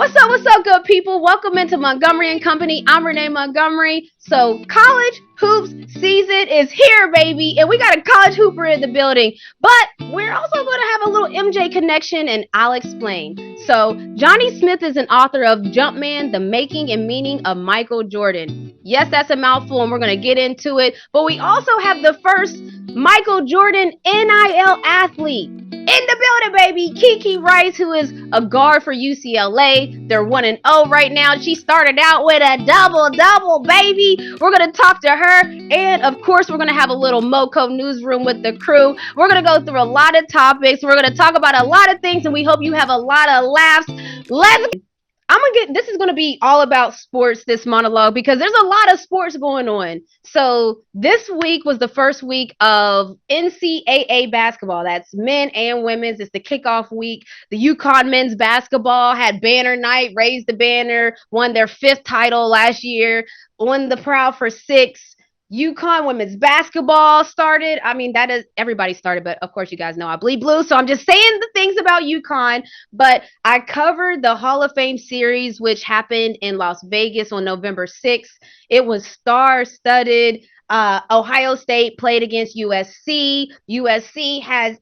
What's up, good people? Welcome into Montgomery and Company. I'm Renee Montgomery. So, college hoops season is here, baby, and we got a college hooper in the building. But we're also going to have a little MJ connection, and I'll explain. So, Johnny Smith is an author of Jumpman: The Making and Meaning of Michael Jordan. Yes, that's a mouthful, and we're going to get into it. But we also have the first Michael Jordan NIL athlete in the building, baby. Kiki Rice, who is a guard for UCLA. They're 1-0 right now. She started out with a double, baby. We're going to talk to her. And of course, we're going to have a little MoCo Newsroom with the crew. We're going to go through a lot of topics. We're going to talk about a lot of things, and we hope you have a lot of laughs. This is gonna be all about sports, this monologue, because there's a lot of sports going on. So this week was the first week of NCAA basketball. That's men and women's. It's the kickoff week. The UConn men's basketball had banner night, raised the banner, won their 5th title last year, won the Proud for 6. UConn women's basketball started. I mean, that is everybody started, but of course you guys know I bleed blue, so I'm just saying the things about UConn. But I covered the Hall of Fame series, which happened in Las Vegas on November 6th. It was star-studded. Ohio State played against USC. USC has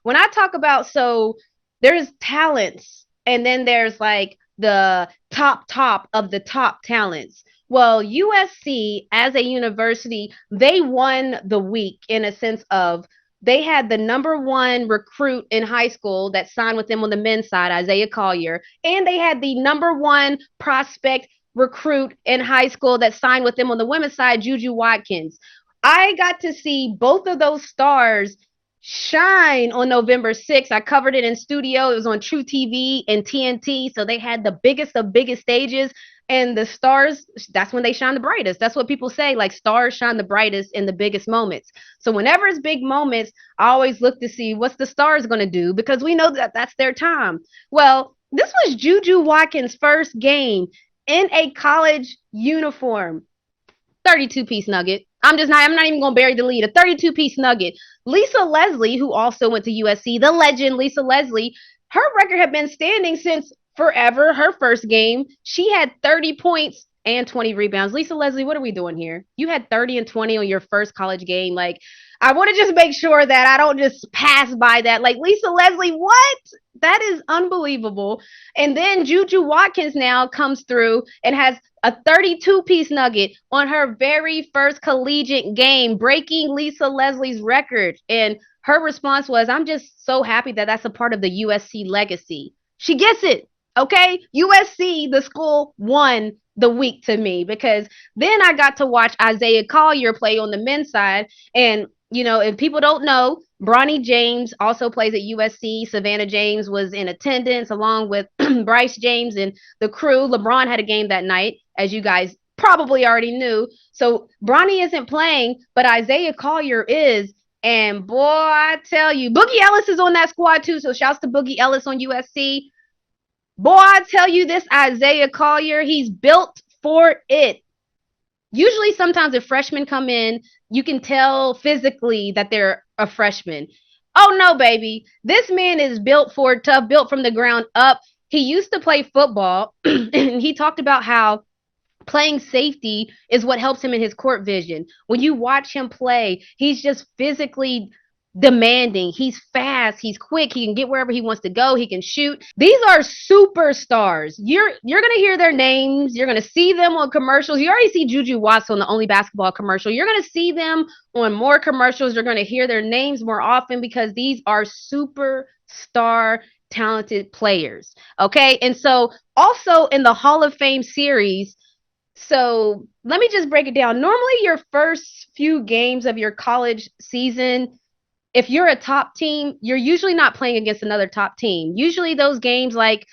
when I talk about, so there's talents, and then there's like the top of the top talents. Well, USC as a university, they won the week in a sense of they had the number 1 recruit in high school that signed with them on the men's side, Isaiah Collier, and they had the number 1 prospect recruit in high school that signed with them on the women's side, Juju Watkins. I got to see both of those stars shine on November 6th. I covered it in studio. It was on True TV and TNT, so they had the biggest of biggest stages. And the stars, that's when they shine the brightest. That's what people say, like stars shine the brightest in the biggest moments. So whenever it's big moments, I always look to see what's the stars going to do, because we know that that's their time. Well, this was Juju Watkins' first game in a college uniform. 32-piece nugget. I'm not even going to bury the lead. A 32-piece nugget. Lisa Leslie, who also went to USC, the legend Lisa Leslie, her record had been standing since forever. Her first game, she had 30 points and 20 rebounds. Lisa Leslie, what are we doing here? You had 30 and 20 on your first college game. Like, I want to just make sure that I don't just pass by that. Like, Lisa Leslie, what? That is unbelievable. And then Juju Watkins now comes through and has a 32-piece nugget on her very first collegiate game, breaking Lisa Leslie's record. And her response was, I'm just so happy that that's a part of the USC legacy. She gets it. Okay, USC, the school, won the week to me, because then I got to watch Isaiah Collier play on the men's side. And, you know, if people don't know, Bronny James also plays at USC. Savannah James was in attendance along with Bryce James and the crew. LeBron had a game that night, as you guys probably already knew. So Bronny isn't playing, but Isaiah Collier is. And boy, I tell you, Boogie Ellis is on that squad too. So shouts to Boogie Ellis on USC. Boy, I tell you, this Isaiah Collier, he's built for it. Usually, sometimes if freshmen come in, you can tell physically that they're a freshman. Oh, no, baby. This man is built for it, tough, built from the ground up. He used to play football, and he talked about how playing safety is what helps him in his court vision. When you watch him play, he's just physically demanding. He's fast, he's quick, he can get wherever he wants to go, he can shoot. These are superstars. You're gonna hear their names, you're gonna see them on commercials. You already see Juju Watts on the Only Basketball commercial. You're gonna see them on more commercials. You're gonna hear their names more often, because these are superstar talented players. Okay, and so also in the Hall of Fame series, so let me just break it down. Normally your first few games of your college season, if you're a top team, you're usually not playing against another top team. Usually those games like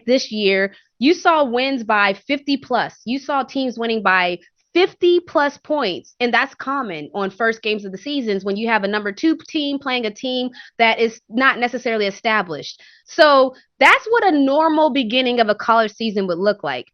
this year, you saw wins by 50 plus. You saw teams winning by 50 plus points. And that's common on first games of the seasons when you have a number 2 team playing a team that is not necessarily established. So that's what a normal beginning of a college season would look like.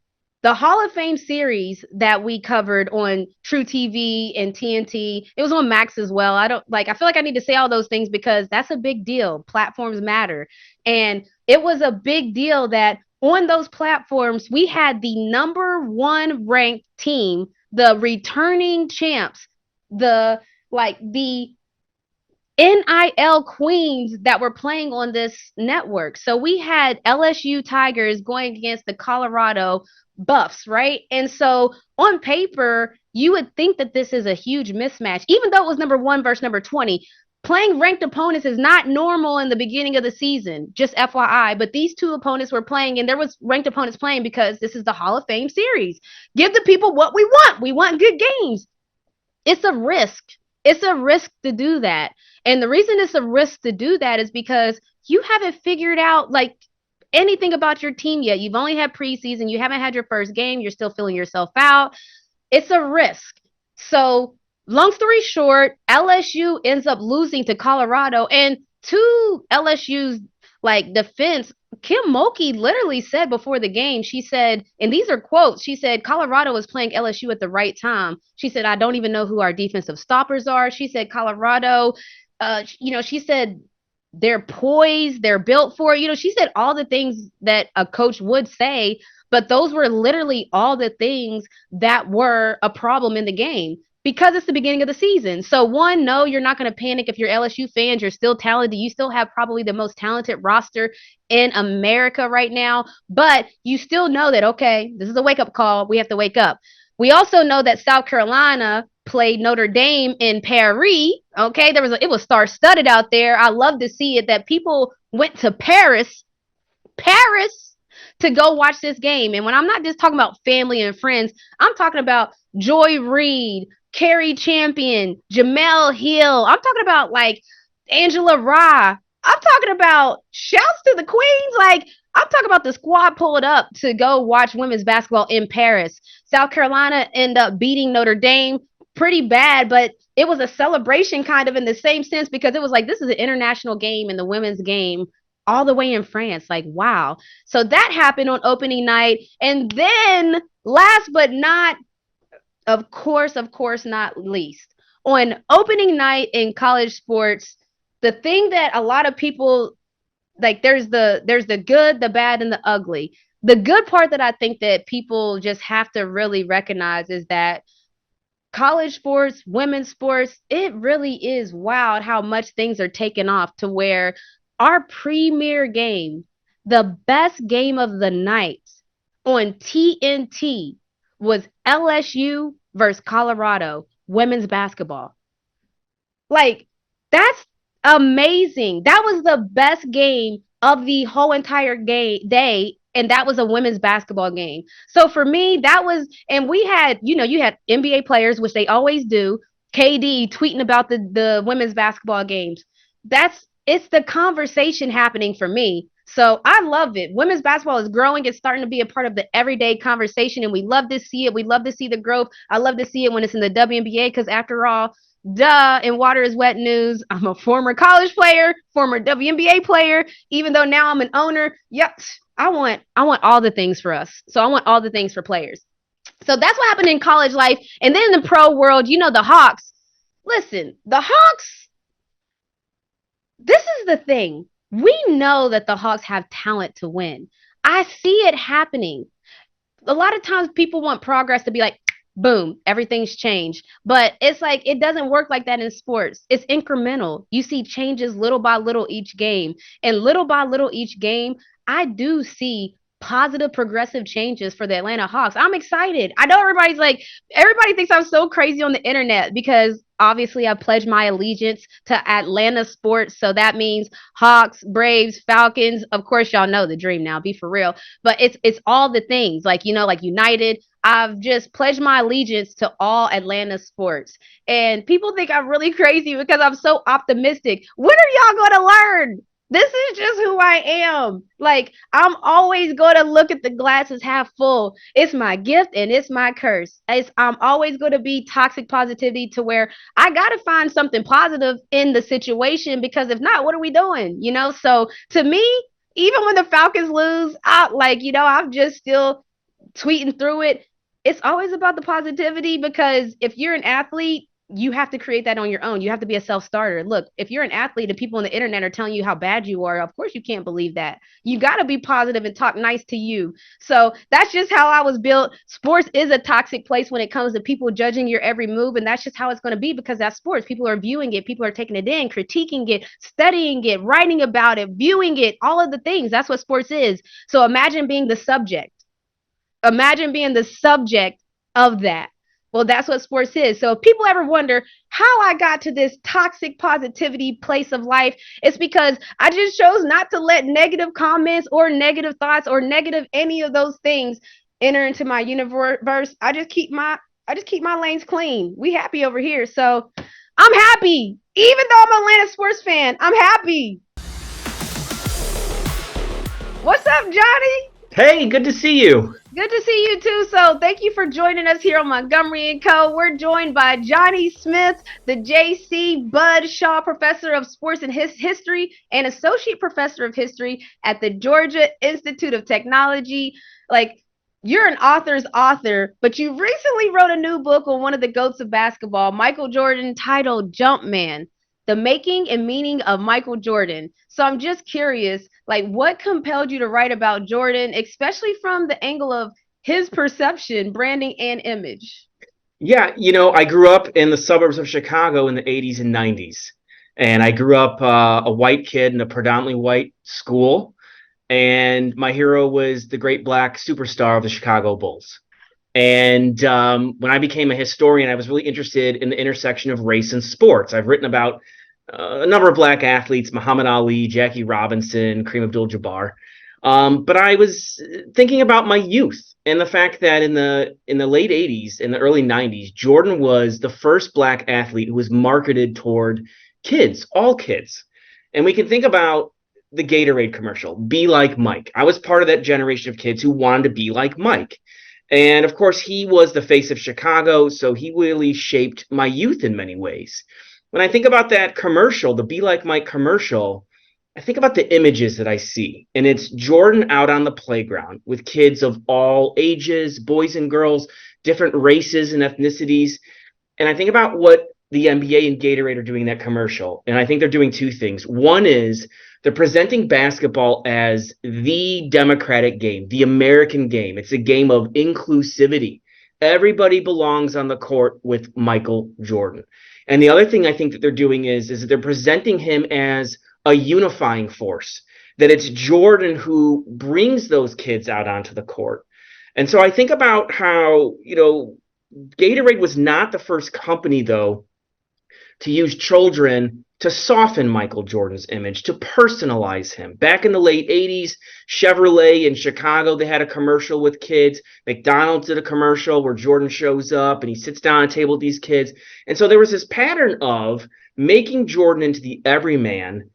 The Hall of Fame series that we covered on True TV and TNT, it was on Max as well. I feel like I need to say all those things because that's a big deal. Platforms matter. And it was a big deal that on those platforms, we had the number one ranked team, the returning champs, the the NIL queens that were playing on this network. So we had LSU Tigers going against the Colorado Buffs, right? And so on paper, you would think that this is a huge mismatch, even though it was number one versus number 20. Playing ranked opponents is not normal in the beginning of the season, just FYI. But these two opponents were playing, and there was ranked opponents playing because this is the Hall of Fame series. Give the people what we want. We want good games. It's a risk. It's a risk to do that. And the reason it's a risk to do that is because you haven't figured out anything about your team yet. You've only had preseason. You haven't had your first game. You're still filling yourself out. It's a risk. So long story short, LSU ends up losing to Colorado. And to LSU's defense, Kim Mulkey literally said before the game, she said, and these are quotes, she said, Colorado was playing LSU at the right time. She said, I don't even know who our defensive stoppers are. She said, Colorado, she said, they're poised, they're built for it. She said all the things that a coach would say, but those were literally all the things that were a problem in the game because it's the beginning of the season. So one, no, you're not going to panic if you're LSU fans. You're still talented. You still have probably the most talented roster in America right now, but you still know that, okay, this is a wake-up call. We have to wake up. We also know that South Carolina played Notre Dame in Paris. Okay, it was star-studded out there. I love to see it that people went to Paris, to go watch this game. And when I'm not just talking about family and friends, I'm talking about Joy Reid, Carrie Champion, Jamel Hill. I'm talking about Angela Rye. I'm talking about shouts to the queens. I'm talking about the squad pulled up to go watch women's basketball in Paris. South Carolina ended up beating Notre Dame pretty bad, but it was a celebration kind of in the same sense because it was this is an international game and the women's game all the way in France. Wow. So that happened on opening night. And then last but not, of course not least, on opening night in college sports, the thing that a lot of people there's the good, the bad, and the ugly. The good part that I think that people just have to really recognize is that college sports, women's sports, it really is wild how much things are taken off to where our premier game, the best game of the night on TNT was LSU versus Colorado women's basketball. That's amazing. That was the best game of the whole entire day, and that was a women's basketball game. So for me, that was, and we had, you had NBA players, which they always do, KD tweeting about the women's basketball games. It's the conversation happening for me. So I love it. Women's basketball is growing. It's starting to be a part of the everyday conversation, and we love to see it. We love to see the growth. I love to see it when it's in the WNBA because after all, duh, and water is wet news. I'm a former college player, former WNBA player, even though now I'm an owner. Yep, I want all the things for us. So I want all the things for players. So that's what happened in college life. And then in the pro world, the Hawks. Listen, the Hawks, this is the thing. We know that the Hawks have talent to win. I see it happening. A lot of times people want progress to be boom, everything's changed. But it's it doesn't work like that in sports. It's incremental. You see changes little by little each game. And little by little each game, I do see positive progressive changes for the Atlanta Hawks. I'm excited. I know everybody thinks I'm so crazy on the internet because obviously I pledged my allegiance to Atlanta sports. So that means Hawks, Braves, Falcons. Of course, y'all know the dream now, be for real. But it's all the things United. I've just pledged my allegiance to all Atlanta sports. And people think I'm really crazy because I'm so optimistic. When are y'all going to learn? This is just who I am. I'm always going to look at the glass as half full. It's my gift and it's my curse. I'm always going to be toxic positivity to where I got to find something positive in the situation because if not, what are we doing? So to me, even when the Falcons lose, I'm just still tweeting through it. It's always about the positivity because if you're an athlete, you have to create that on your own. You have to be a self-starter. Look, if you're an athlete and people on the internet are telling you how bad you are, of course you can't believe that. You got to be positive and talk nice to you. So that's just how I was built. Sports is a toxic place when it comes to people judging your every move, and that's just how it's going to be because that's sports. People are viewing it, people are taking it in, critiquing it, studying it, writing about it, viewing it, all of the things. That's what sports is. So imagine being the subject. Imagine being the subject of that. Well, that's what sports is. So if people ever wonder how I got to this toxic positivity place of life, it's because I just chose not to let negative comments or negative thoughts or negative any of those things enter into my universe. I just keep my lanes clean. We happy over here. So I'm happy. Even though I'm an Atlanta sports fan, I'm happy. What's up, Johnny? Hey, good to see you. Good to see you too. So thank you for joining us here on Montgomery Co. We're joined by Johnny Smith, the J.C. Bud Shaw Professor of Sports and History and Associate Professor of History at the Georgia Institute of Technology. Like, you're an author's author, but you recently wrote a new book on one of the GOATs of basketball, Michael Jordan, titled Jumpman, The Making and Meaning of Michael Jordan. So I'm just curious, like, what compelled you to write about Jordan, especially from the angle of his perception, branding, and image? Yeah, I grew up in the suburbs of Chicago in the 80s and 90s. And I grew up a white kid in a predominantly white school. And my hero was the great black superstar of the Chicago Bulls. And when I became a historian, I was really interested in the intersection of race and sports. I've written about a number of black athletes, Muhammad Ali, Jackie Robinson, Kareem Abdul-Jabbar. But I was thinking about my youth and the fact that in the late 80s and the early 90s, Jordan was the first black athlete who was marketed toward kids, all kids. And we can think about the Gatorade commercial, Be Like Mike. I was part of that generation of kids who wanted to be like Mike. And of course, he was the face of Chicago, so he really shaped my youth in many ways. When I think about that commercial, the Be Like Mike commercial, I think about the images that I see. And it's Jordan out on the playground with kids of all ages, boys and girls, different races and ethnicities. And I think about what the NBA and Gatorade are doing in that commercial. And I think they're doing two things. One is they're presenting basketball as the democratic game, the American game. It's a game of inclusivity. Everybody belongs on the court with Michael Jordan. And the other thing I think that they're doing is that they're presenting him as a unifying force, that it's Jordan who brings those kids out onto the court. And so I think about how, Gatorade was not the first company, though, to use children to soften Michael Jordan's image, to personalize him. Back in the late 80s, Chevrolet in Chicago, they had a commercial with kids. McDonald's did a commercial where Jordan shows up and he sits down at a table with these kids. And so there was this pattern of making Jordan into the everyman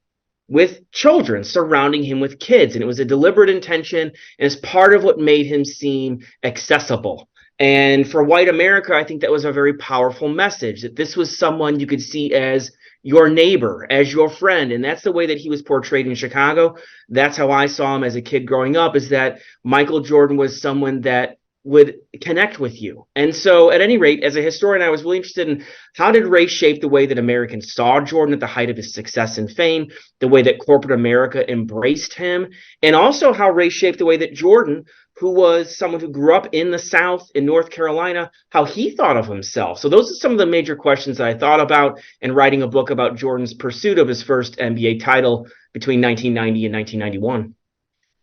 with children, surrounding him with kids. And it was a deliberate intention, and it's part of what made him seem accessible. And for white America, I think that was a very powerful message, that this was someone you could see as your neighbor, as your friend. And that's the way that he was portrayed in Chicago. That's how I saw him as a kid growing up, is that Michael Jordan was someone that would connect with you. And so at any rate, as a historian, I was really interested in how did race shape the way that Americans saw Jordan at the height of his success and fame, the way that corporate America embraced him, and also how race shaped the way that Jordan, who was someone who grew up in the South, in North Carolina, how he thought of himself. So those are some of the major questions that I thought about in writing a book about Jordan's pursuit of his first NBA title between 1990 and 1991.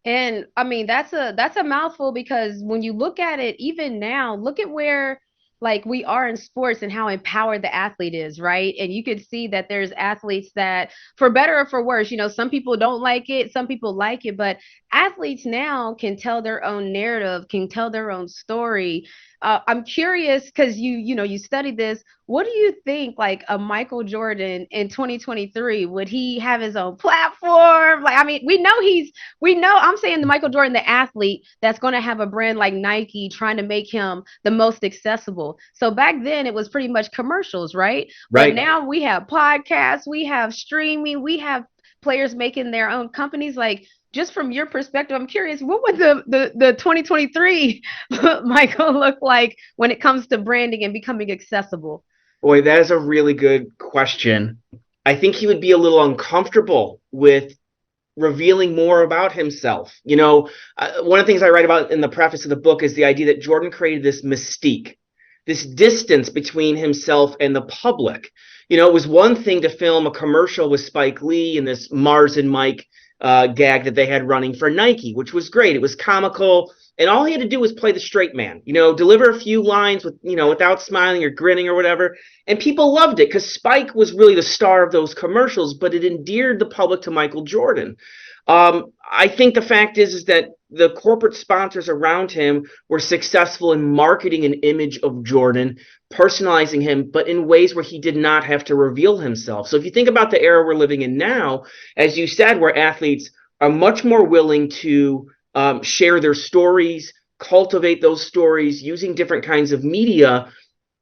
And I mean, that's a mouthful, because when you look at it, even now, look at where like we are in sports and how empowered the athlete is, right? And you could see that there's athletes that, for better or for worse, some people don't like it, some people like it, but athletes now can tell their own narrative, can tell their own story. I'm curious, because you studied this. What do you think, like, a Michael Jordan in 2023? Would he have his own platform? Like, I mean, I'm saying the Michael Jordan, the athlete, that's going to have a brand like Nike trying to make him the most accessible. So back then it was pretty much commercials, right? Right. But now we have podcasts, we have streaming, we have players making their own companies. Like, just from your perspective, I'm curious, what would the 2023 Michael look like when it comes to branding and becoming accessible? Boy, that is a really good question. I think he would be a little uncomfortable with revealing more about himself. One of the things I write about in the preface of the book is the idea that Jordan created this mystique, this distance between himself and the public. It was one thing to film a commercial with Spike Lee and this Mars and Mike gag that they had running for Nike, which was great. It was comical. And all he had to do was play the straight man, deliver a few lines without smiling or grinning or whatever. And people loved it because Spike was really the star of those commercials, but it endeared the public to Michael Jordan. I think the fact is that the corporate sponsors around him were successful in marketing an image of Jordan, personalizing him, but in ways where he did not have to reveal himself. So if you think about the era we're living in now, as you said, where athletes are much more willing to share their stories, cultivate those stories using different kinds of media,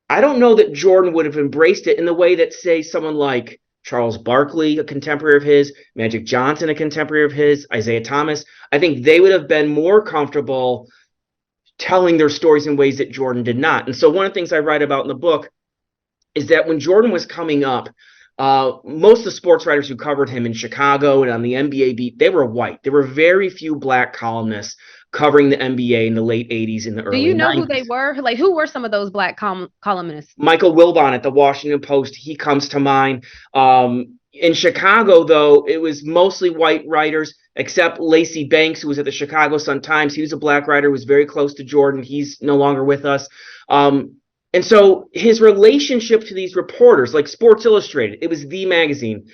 I don't know that Jordan would have embraced it in the way that, say, someone like Charles Barkley, a contemporary of his, Magic Johnson, a contemporary of his, Isaiah Thomas. I think they would have been more comfortable telling their stories in ways that Jordan did not. And so one of the things I write about in the book is that when Jordan was coming up, most of the sports writers who covered him in Chicago and on the NBA beat, they were white. There were very few black columnists covering the NBA in the late 80s and the early 90s. Do you know who they were? Like, who were some of those black columnists? Michael Wilbon at the Washington Post, he comes to mind. In Chicago, though, it was mostly white writers, except Lacey Banks, who was at the Chicago Sun-Times. He was a black writer, was very close to Jordan. He's no longer with us. And so his relationship to these reporters, like Sports Illustrated, it was the magazine.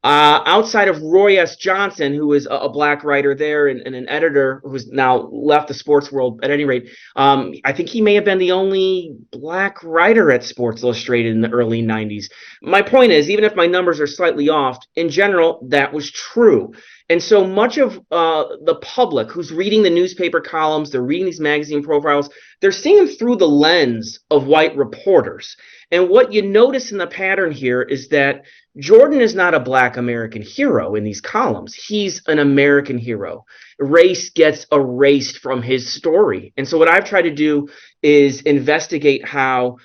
Outside of Roy S. Johnson, who was a black writer there and an editor who's now left the sports world, at any rate, I think he may have been the only black writer at Sports Illustrated in the early 90s. My point is, even if my numbers are slightly off, in general, that was true. And so much of the public who's reading the newspaper columns, they're reading these magazine profiles, they're seeing them through the lens of white reporters. And what you notice in the pattern here is that Jordan is not a black American hero in these columns. He's an American hero. Race gets erased from his story. And so what I've tried to do is investigate how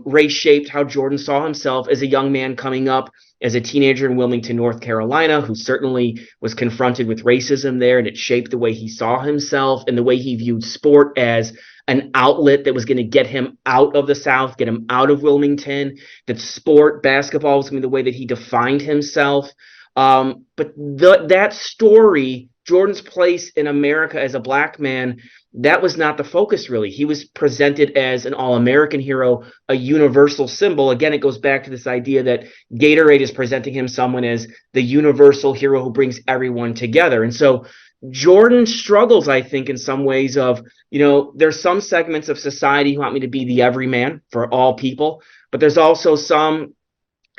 race shaped how Jordan saw himself as a young man coming up as a teenager in Wilmington, North Carolina, who certainly was confronted with racism there, and it shaped the way he saw himself and the way he viewed sport as an outlet that was going to get him out of the South, get him out of Wilmington, that sport, basketball was going to be the way that he defined himself. But that story, Jordan's place in America as a black man, that was not the focus, really. He was presented as an all-American hero, a universal symbol. Again, it goes back to this idea that Gatorade is presenting him someone as the universal hero who brings everyone together. And so Jordan struggles, I think, in some ways of, there's some segments of society who want me to be the everyman for all people, but there's also some,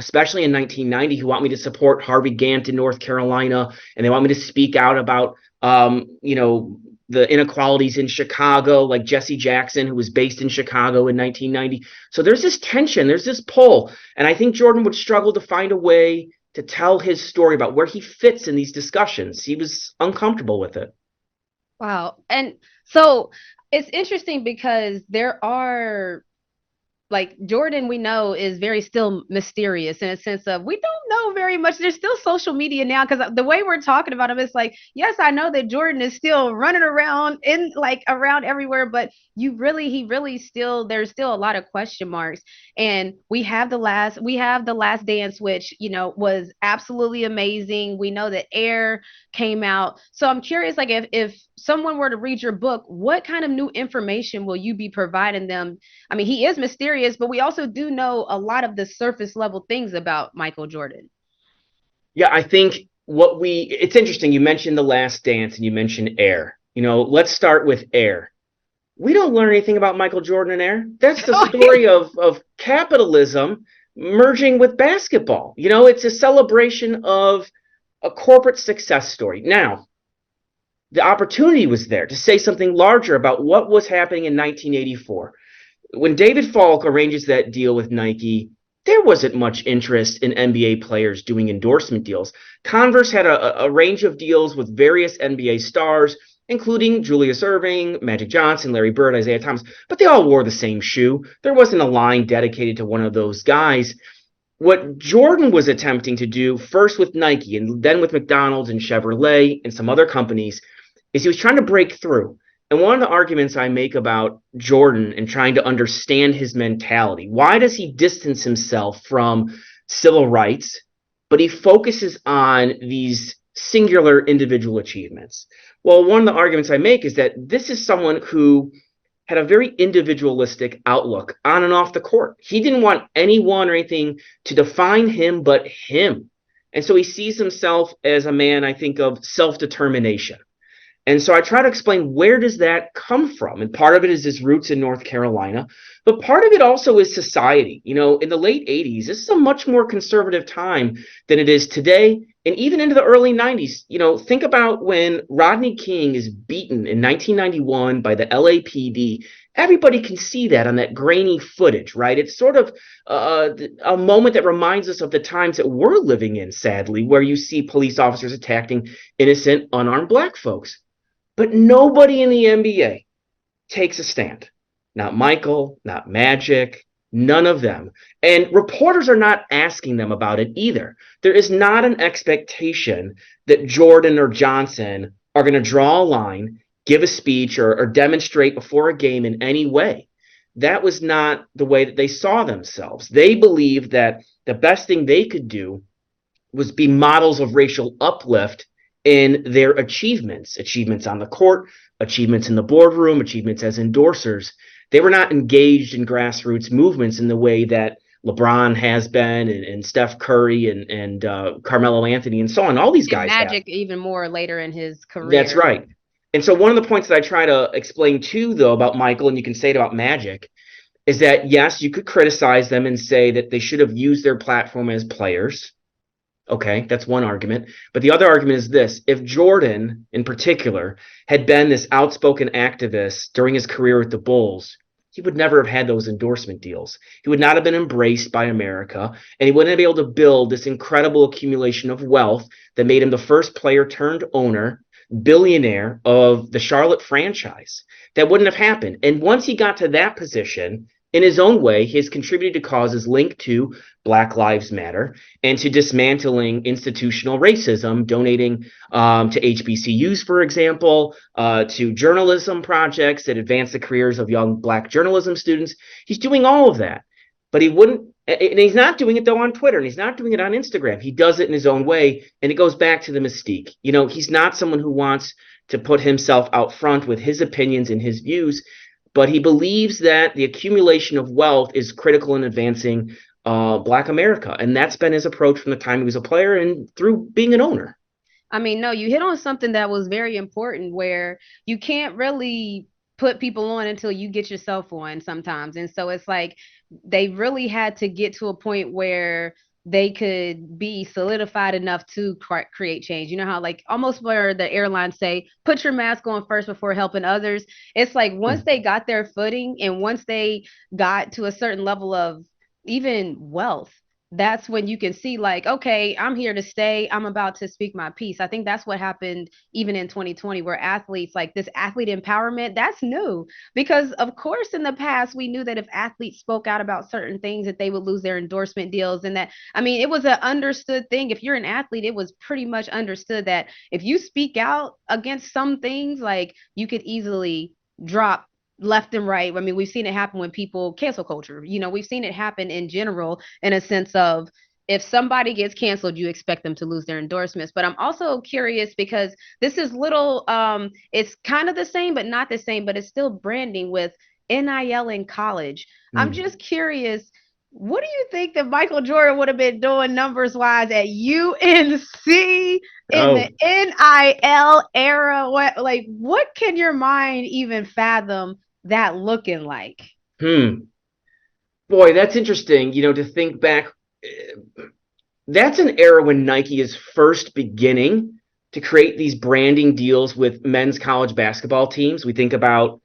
especially in 1990, who want me to support Harvey Gantt in North Carolina, and they want me to speak out about, the inequalities in Chicago, like Jesse Jackson, who was based in Chicago in 1990. So there's this tension, there's this pull, and I think Jordan would struggle to find a way to tell his story about where he fits in these discussions. He was uncomfortable with it. Wow. And so it's interesting because there are, like, Jordan, we know, is very still mysterious in a sense of we don't know very much. There's still social media now, because the way we're talking about him, it's like, yes, I know that Jordan is still running around around everywhere, but he really still, there's still a lot of question marks. And we have the Last Dance, which, was absolutely amazing. We know that Air came out. So I'm curious, like, if someone were to read your book, what kind of new information will you be providing them? I mean, he is mysterious, but we also do know a lot of the surface level things about Michael Jordan. Yeah, I think it's interesting. You mentioned The Last Dance and you mentioned Air. Let's start with Air. We don't learn anything about Michael Jordan in Air. That's the story of capitalism merging with basketball. It's a celebration of a corporate success story. Now, the opportunity was there to say something larger about what was happening in 1984. When David Falk arranges that deal with Nike, there wasn't much interest in NBA players doing endorsement deals. Converse had a range of deals with various NBA stars, including Julius Erving, Magic Johnson, Larry Bird, Isaiah Thomas, but they all wore the same shoe. There wasn't a line dedicated to one of those guys. What Jordan was attempting to do, first with Nike and then with McDonald's and Chevrolet and some other companies, is he was trying to break through. And one of the arguments I make about Jordan and trying to understand his mentality, why does he distance himself from civil rights, but he focuses on these singular individual achievements? Well, one of the arguments I make is that this is someone who had a very individualistic outlook on and off the court. He didn't want anyone or anything to define him but him. And so he sees himself as a man, I think, of self-determination. And so I try to explain, where does that come from? And part of it is his roots in North Carolina, but part of it also is society. You know, in the late 80s, this is a much more conservative time than it is today, and even into the early 90s. You know, think about when Rodney King is beaten in 1991 by the LAPD. Everybody can see that on that grainy footage, right? It's sort of a moment that reminds us of the times that we're living in, sadly, where you see police officers attacking innocent, unarmed black folks. But nobody in the NBA takes a stand. Not Michael, not Magic, none of them. And reporters are not asking them about it either. There is not an expectation that Jordan or Johnson are going to draw a line, give a speech, or demonstrate before a game in any way. That was not the way that they saw themselves. They believed that the best thing they could do was be models of racial uplift in their achievements on the court, achievements in the boardroom, achievements as endorsers. They were not engaged in grassroots movements in the way that LeBron has been, and Steph Curry and Carmelo Anthony and so on. All these guys Magic have. even more later in his career. That's right. And so one of the points that I try to explain too, though, about Michael, and you can say it about Magic, is that yes, you could criticize them and say that they should have used their platform as players. Okay, that's one argument. But the other argument is this: if Jordan, in particular, had been this outspoken activist during his career with the Bulls, he would never have had those endorsement deals. He would not have been embraced by America, and he wouldn't have been able to build this incredible accumulation of wealth that made him the first player turned owner, billionaire of the Charlotte franchise. That wouldn't have happened. And once he got to that position, in his own way, he has contributed to causes linked to Black Lives Matter and to dismantling institutional racism, donating to HBCUs, for example, to journalism projects that advance the careers of young Black journalism students. He's doing all of that, but he's not doing it, though, on Twitter, and he's not doing it on Instagram. He does it in his own way, and it goes back to the mystique. You know, he's not someone who wants to put himself out front with his opinions and his views, but he believes that the accumulation of wealth is critical in advancing Black America. And that's been his approach from the time he was a player and through being an owner. I mean, no, you hit on something that was very important, where you can't really put people on until you get yourself on sometimes. And so it's like they really had to get to a point where they could be solidified enough to create change. You know how, like, almost where the airlines say, put your mask on first before helping others. It's like once they got their footing and once they got to a certain level of even wealth, that's when you can see, like, okay, I'm here to stay. I'm about to speak my piece. I think that's what happened even in 2020, where athletes, like this athlete empowerment, that's new. Because of course, in the past, we knew that if athletes spoke out about certain things, that they would lose their endorsement deals. And that, I mean, it was an understood thing. If you're an athlete, it was pretty much understood that if you speak out against some things, like, you could easily drop left and right. I mean, we've seen it happen when people cancel culture. You know, we've seen it happen in general, in a sense of, if somebody gets canceled, you expect them to lose their endorsements. But I'm also curious, because this is little, it's kind of the same, but not the same, but it's still branding with NIL in college. I'm just curious, what do you think that Michael Jordan would have been doing numbers wise at UNC in the NIL era? What can your mind even fathom that looking like? Boy, that's interesting, you know, to think back. That's an era when Nike is first beginning to create these branding deals with men's college basketball teams. We think about,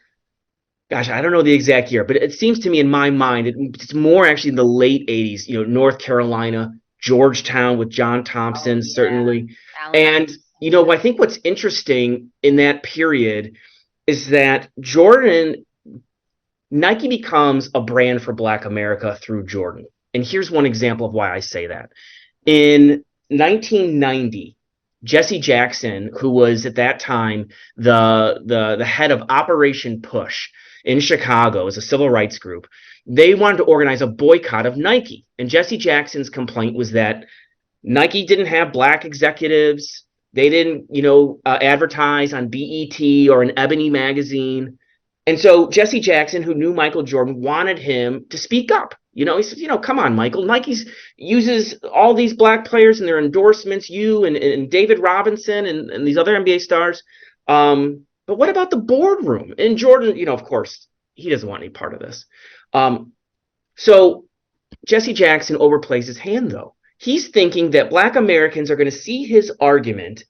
gosh, I don't know the exact year, but it seems to me, in my mind, it's more actually in the late 80s, you know, North Carolina, Georgetown with John Thompson, certainly. And I think what's interesting in that period is that Nike becomes a brand for Black America through Jordan. And here's one example of why I say that. In 1990, Jesse Jackson, who was at that time the head of Operation Push in Chicago as a civil rights group, they wanted to organize a boycott of Nike. And Jesse Jackson's complaint was that Nike didn't have Black executives. They didn't, advertise on BET or in Ebony magazine. And so Jesse Jackson, who knew Michael Jordan, wanted him to speak up. He said, come on, Michael. Nike uses all these Black players in their endorsements, you and David Robinson and these other NBA stars. But what about the boardroom? And Jordan, of course, he doesn't want any part of this. So Jesse Jackson overplays his hand, though. He's thinking that Black Americans are going to see his argument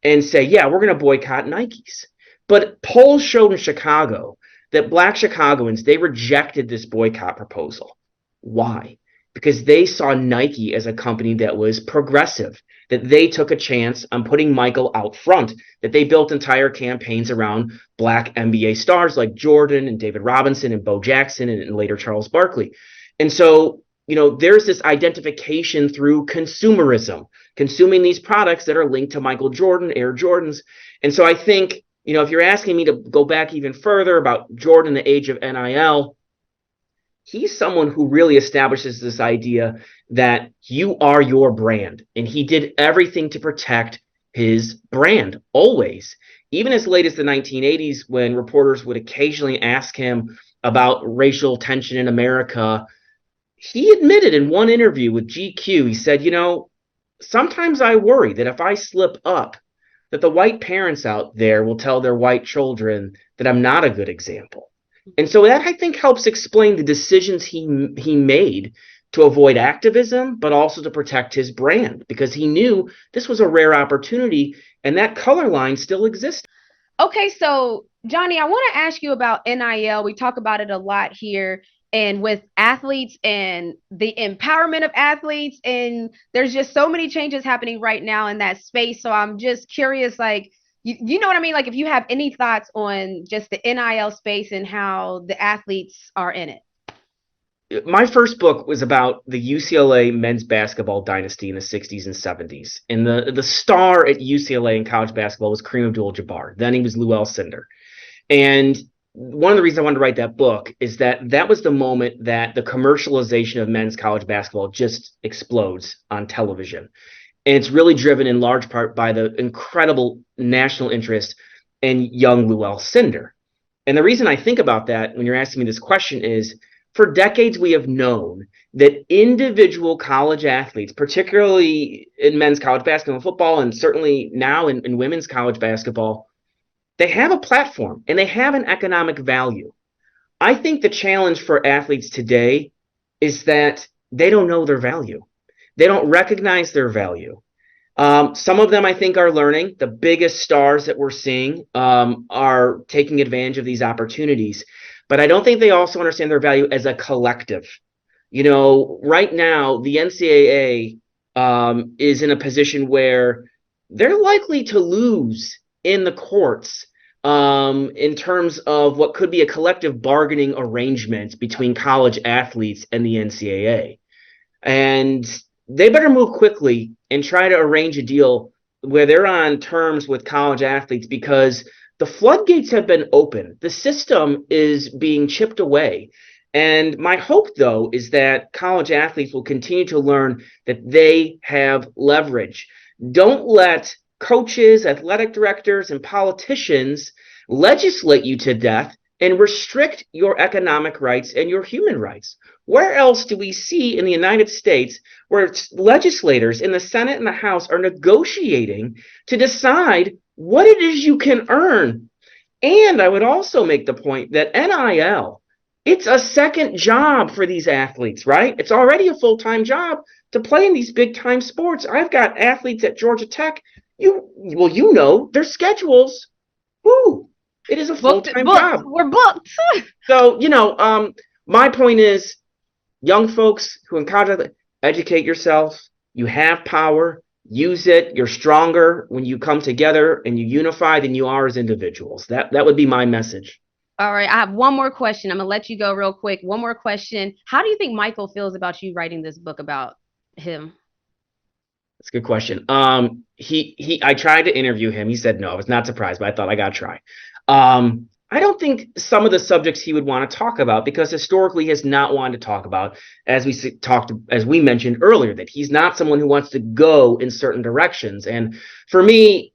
and say, yeah, we're going to boycott Nikes. But polls showed in Chicago that Black Chicagoans, they rejected this boycott proposal. Why? Because they saw Nike as a company that was progressive, that they took a chance on putting Michael out front, that they built entire campaigns around Black NBA stars like Jordan and David Robinson and Bo Jackson and later Charles Barkley. And so, there's this identification through consumerism, consuming these products that are linked to Michael Jordan, Air Jordans. And so I think, if you're asking me to go back even further about Jordan, the age of NIL, he's someone who really establishes this idea that you are your brand. And he did everything to protect his brand, always. Even as late as the 1980s, when reporters would occasionally ask him about racial tension in America, he admitted in one interview with GQ, he said, sometimes I worry that if I slip up, that the white parents out there will tell their white children that I'm not a good example. And so that, I think, helps explain the decisions he made to avoid activism, but also to protect his brand, because he knew this was a rare opportunity and that color line still exists. Okay, so Johnny, I want to ask you about NIL. We talk about it a lot here and with athletes and the empowerment of athletes. And there's just so many changes happening right now in that space. So I'm just curious, like, you know what I mean? Like, if you have any thoughts on just the NIL space and how the athletes are in it. My first book was about the UCLA men's basketball dynasty in the 60s and 70s. And the star at UCLA in college basketball was Kareem Abdul-Jabbar. Then he was Lou Alcindor. And one of the reasons I wanted to write that book is that was the moment that the commercialization of men's college basketball just explodes on television. And it's really driven in large part by the incredible national interest in young Lou Alcindor. And the reason I think about that when you're asking me this question is, for decades we have known that individual college athletes, particularly in men's college basketball and football, and certainly now in women's college basketball, they have a platform and they have an economic value. I think the challenge for athletes today is that they don't know their value. They don't recognize their value. Some of them, I think, are learning. The biggest stars that we're seeing are taking advantage of these opportunities. But I don't think they also understand their value as a collective. Right now, the NCAA is in a position where they're likely to lose in the courts in terms of what could be a collective bargaining arrangement between college athletes and the NCAA. And they better move quickly and try to arrange a deal where they're on terms with college athletes, because the floodgates have been open. The system is being chipped away. And my hope, though, is that college athletes will continue to learn that they have leverage. Don't let coaches, athletic directors, and politicians legislate you to death and restrict your economic rights and your human rights. Where else do we see in the United States where legislators in the Senate and the House are negotiating to decide what it is you can earn? And I would also make the point that NIL, it's a second job for these athletes, right? It's already a full-time job to play in these big-time sports. I've got athletes at Georgia Tech. Their schedules. Woo! It is a full-time job. We're booked. So, my point is, young folks who in college, educate yourself. You have power. use it. You're stronger when you come together and you unify than you are as individuals. That would be my message. All right, I have one more question. I'm gonna let you go real quick. One more question. How do you think Michael feels about you writing this book about him? That's a good question. I tried to interview him. He said no. I was not surprised, but I thought I gotta try. I don't think some of the subjects he would want to talk about, because historically he has not wanted to talk about, as we mentioned earlier, that he's not someone who wants to go in certain directions. And for me,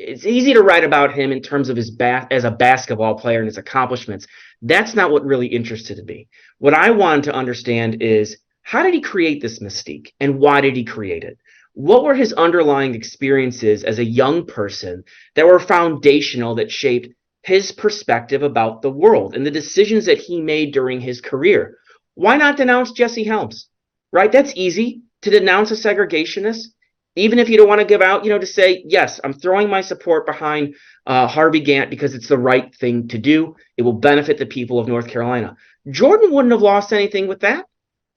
it's easy to write about him in terms of as a basketball player and his accomplishments. That's not what really interested me. What I wanted to understand is, how did he create this mystique, and why did he create it? What were his underlying experiences as a young person that were foundational, that shaped his perspective about the world and the decisions that he made during his career? Why not denounce Jesse Helms, right? That's easy to denounce a segregationist, even if you don't want to give out, to say, yes, I'm throwing my support behind Harvey Gantt because it's the right thing to do. It will benefit the people of North Carolina. Jordan wouldn't have lost anything with that.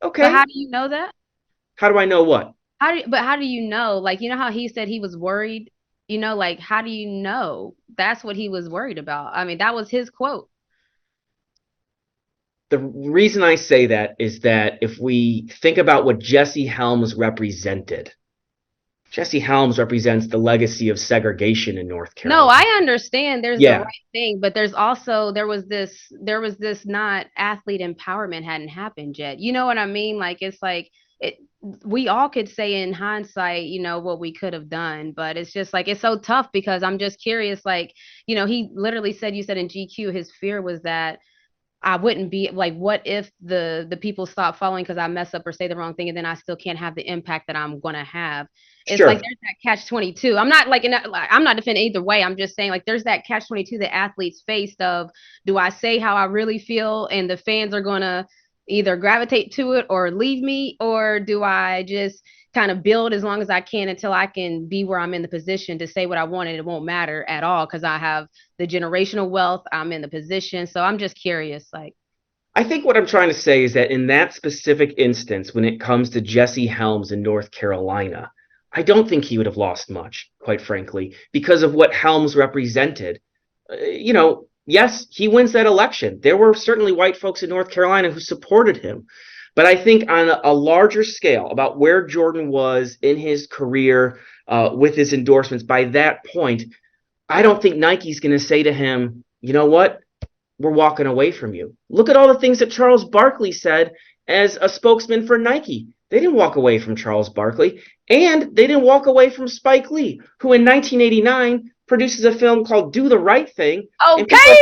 But Okay. how do you know that? How do I know what? How do you know? Like, you know how he said he was worried? Like, how do you know that's what he was worried about? I mean, that was his quote. The reason I say that is that if we think about what Jesse Helms represented, Jesse Helms represents the legacy of segregation in North No, Carolina. I understand there's the Yeah, right thing, but there was this not athlete empowerment hadn't happened yet. You know what I mean? Like, it's like it we all could say in hindsight, what we could have done, but it's just like it's so tough because I'm just curious, like, he literally said, you said in GQ his fear was that I wouldn't be like, what if the people stop following because I mess up or say the wrong thing, and then I still can't have the impact that I'm gonna have. It's like sure. there's that catch 22. I'm not I'm not defending either way. I'm just saying, like, there's that catch 22 that athletes faced of, do I say how I really feel and the fans are gonna either gravitate to it or leave me, or do I just kind of build as long as I can until I can be where I'm in the position to say what I want, and it won't matter at all because I have the generational wealth. I'm in the position. So I'm just curious, like. I think what I'm trying to say is that in that specific instance, when it comes to Jesse Helms in North Carolina, I don't think he would have lost much, quite frankly, because of what Helms represented. Yes, he wins that election. There were certainly white folks in North Carolina who supported him. But I think on a larger scale, about where Jordan was in his career with his endorsements, by that point, I don't think Nike's going to say to him, you know what? We're walking away from you. Look at all the things that Charles Barkley said as a spokesman for Nike. They didn't walk away from Charles Barkley, and they didn't walk away from Spike Lee, who in 1989 produces a film called Do the Right Thing. And people,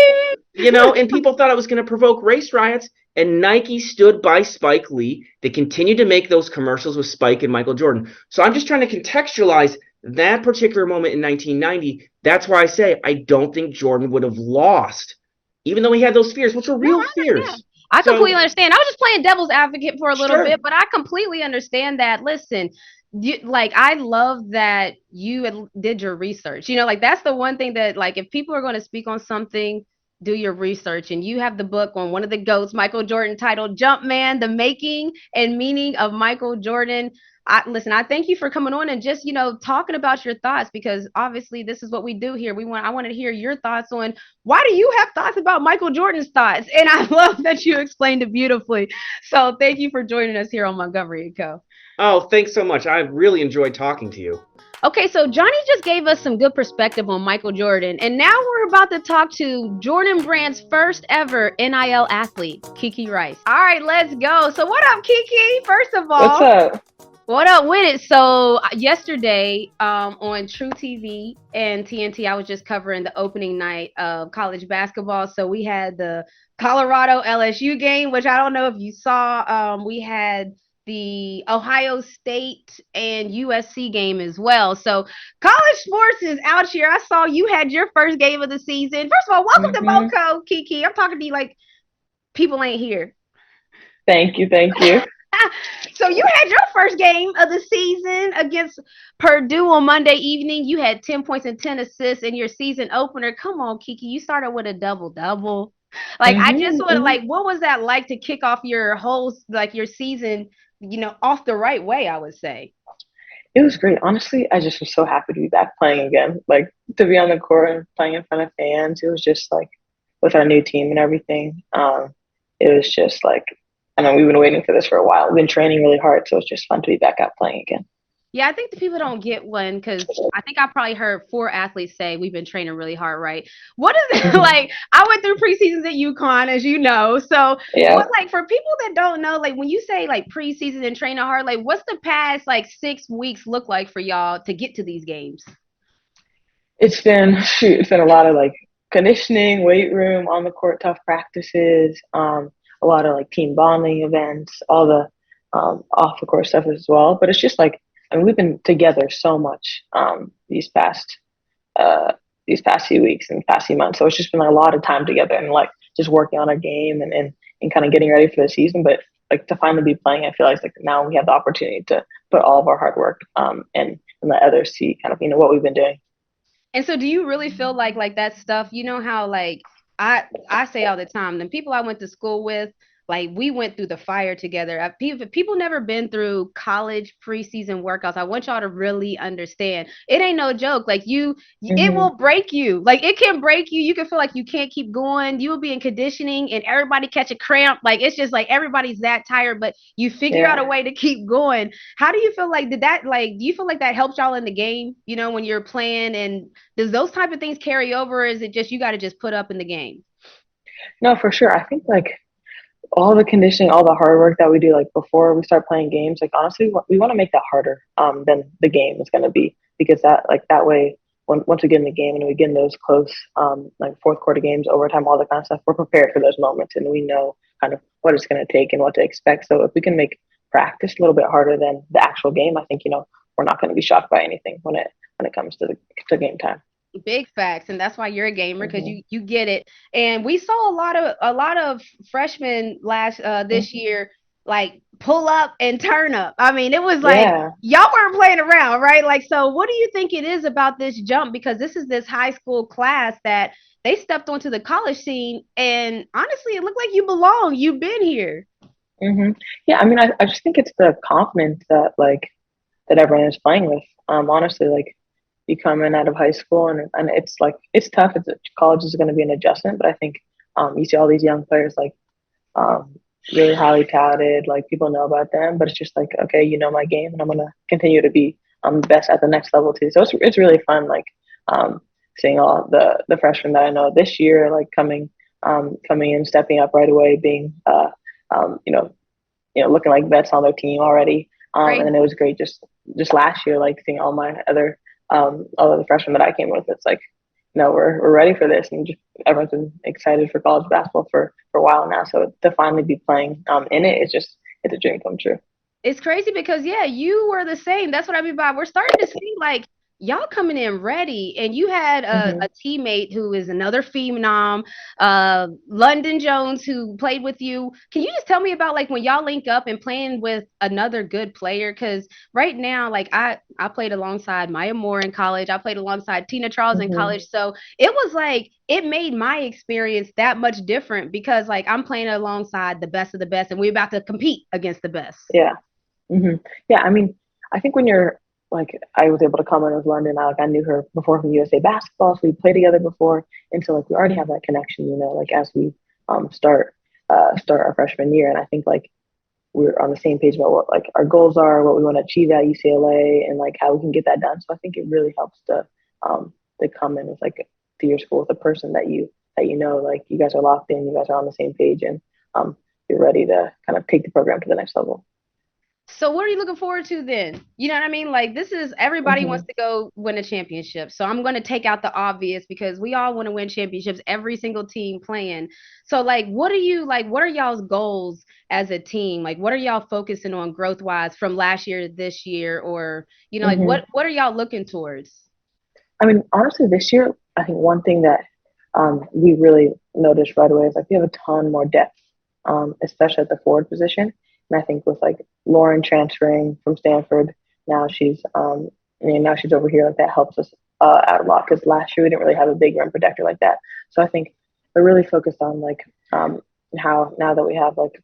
Okay. and people thought it was going to provoke race riots, and Nike stood by Spike Lee. They continued to make those commercials with Spike and Michael Jordan. So I'm just trying to contextualize that particular moment in 1990. That's why I say I don't think Jordan would have lost, even though he had those fears, which were No, real yeah. fears. I completely So, understand. I was just playing devil's advocate for a little sure. bit, but I completely understand that. Listen, like, I love that you did your research. Like, that's the one thing that, like, if people are going to speak on something, do your research. And you have the book on one of the GOATs, Michael Jordan, titled Jumpman: The Making and Meaning of Michael Jordan. I thank you for coming on and just, talking about your thoughts, because obviously this is what we do here. I want to hear your thoughts on, why do you have thoughts about Michael Jordan's thoughts? And I love that you explained it beautifully. So thank you for joining us here on Montgomery Co. Oh, thanks so much. I really enjoyed talking to you. Okay, so Johnny just gave us some good perspective on Michael Jordan, and now we're about to talk to Jordan Brand's first ever NIL athlete, Kiki Rice. All right, let's go. So what up, Kiki? First of all, What's up? what up with it? So yesterday, on True TV and TNT, I was just covering the opening night of college basketball. So we had the Colorado LSU game, which I don't know if you saw. We had the Ohio State and USC game as well. So college sports is out here. I saw you had your first game of the season. First of all, welcome to MoCo, Kiki. I'm talking to you like people ain't here. Thank you, thank you. So you had your first game of the season against Purdue on Monday evening. You had 10 points and 10 assists in your season opener. Come on, Kiki. You started with a double-double. Like, I just want to, like, what was that like to kick off your whole, like, your season, off the right way, I would say? It was great. Honestly, I just was so happy to be back playing again. Like to be on the court and playing in front of fans. It was just like with our new team and everything. It was just like I know we've been waiting for this for a while. We've been training really hard, so it's just fun to be back out playing again. Yeah, I think the people don't get one because I think I probably heard 4 athletes say we've been training really hard, right? What is it Mhm. like? I went through preseasons at UConn, as you know. So, Yeah. what like for people that don't know, like when you say like preseason and training hard, like what's the past like 6 weeks look like for y'all to get to these games? It's been a lot of like conditioning, weight room, on the court tough practices, a lot of like team bonding events, all the off the court stuff as well. But it's just like I mean we've been together so much uh these past few weeks and past few months. So it's just been like, a lot of time together and like just working on our game and kind of getting ready for the season. But like to finally be playing, I feel like now we have the opportunity to put all of our hard work and let others see kind of what we've been doing. And so do you really feel like that stuff, you know how like I say all the time, the people I went to school with, like we went through the fire together. People never been through college preseason workouts. I want y'all to really understand. It ain't no joke. Like it Hmm. will break you. Like it can break you. You can feel like you can't keep going. You will be in conditioning and everybody catch a cramp. Like it's just like everybody's that tired, but you figure out Yeah. a way to keep going. How do you feel like do you feel like that helped y'all in the game, when you're playing, and does those type of things carry over, or is it just you got to just put up in the game? No, for sure. I think like all the conditioning, all the hard work that we do like before we start playing games, like honestly, we want to make that harder than the game is going to be because that way once we get in the game and we get in those close like fourth quarter games, overtime, all that kind of stuff, we're prepared for those moments and we know kind of what it's going to take and what to expect. So if we can make practice a little bit harder than the actual game, I think we're not going to be shocked by anything when it comes to game time. Big facts, and that's why you're a gamer because Hmm. you get it. And we saw a lot of freshmen last this year like pull up and turn up. I mean, it was like Yeah. y'all weren't playing around, right? Like, so what do you think it is about this jump? Because this is this high school class that they stepped onto the college scene, and honestly, it looked like you belong. You've been here. Hmm. Yeah, I mean, I just think it's the confidence that everyone is playing with. Honestly, like you come in out of high school and it's like it's tough. College is going to be an adjustment, but I think you see all these young players like um, really highly touted, like people know about them, but it's just like okay, you know my game, and I'm gonna continue to be the best at the next level too. So it's really fun, like um, seeing all the freshmen that I know this year, like coming in, stepping up right away, being um, you know looking like vets on their team already. And Great. then it was great just last year, like seeing all of the freshmen that I came with. It's like, we're ready for this, and just everyone's been excited for college basketball for a while now. So to finally be playing in it, it's a dream come true. It's crazy because yeah, you were the same. That's what I mean by we're starting to see like y'all coming in ready, and you had a Hmm. teammate who is another phenom, London Jones, who played with you. Can you just tell me about like when y'all link up and playing with another good player? Because right now, like I played alongside Maya Moore in college. I played alongside Tina Charles in Hmm. college, so it was like it made my experience that much different because like I'm playing alongside the best of the best, and we're about to compete against the best. Yeah. Hmm. Yeah. I mean, I think when you're like, I was able to come in with London. I knew her before from USA basketball, so we played together before, and so like we already have that connection, like as we start our freshman year, and I think like we're on the same page about what like our goals are, what we want to achieve at UCLA, and like how we can get that done. So I think it really helps to come in with like to your school with a person that like you guys are locked in, you guys are on the same page, and you're ready to kind of take the program to the next level. So what are you looking forward to then? You know what I mean? Like this is everybody wants Hmm. to go win a championship. So I'm going to take out the obvious because we all want to win championships, every single team playing. So like what are y'all's goals as a team? Like what are y'all focusing on growth wise from last year to this year, or like Hmm. what are y'all looking towards? I mean, honestly, this year, I think one thing that we really noticed right away is like we have a ton more depth, especially at the forward position. And I think with like Lauren transferring from Stanford, now now she's over here. Like that helps us out a lot because last year we didn't really have a big rim protector like that. So I think we're really focused on like how now that we have like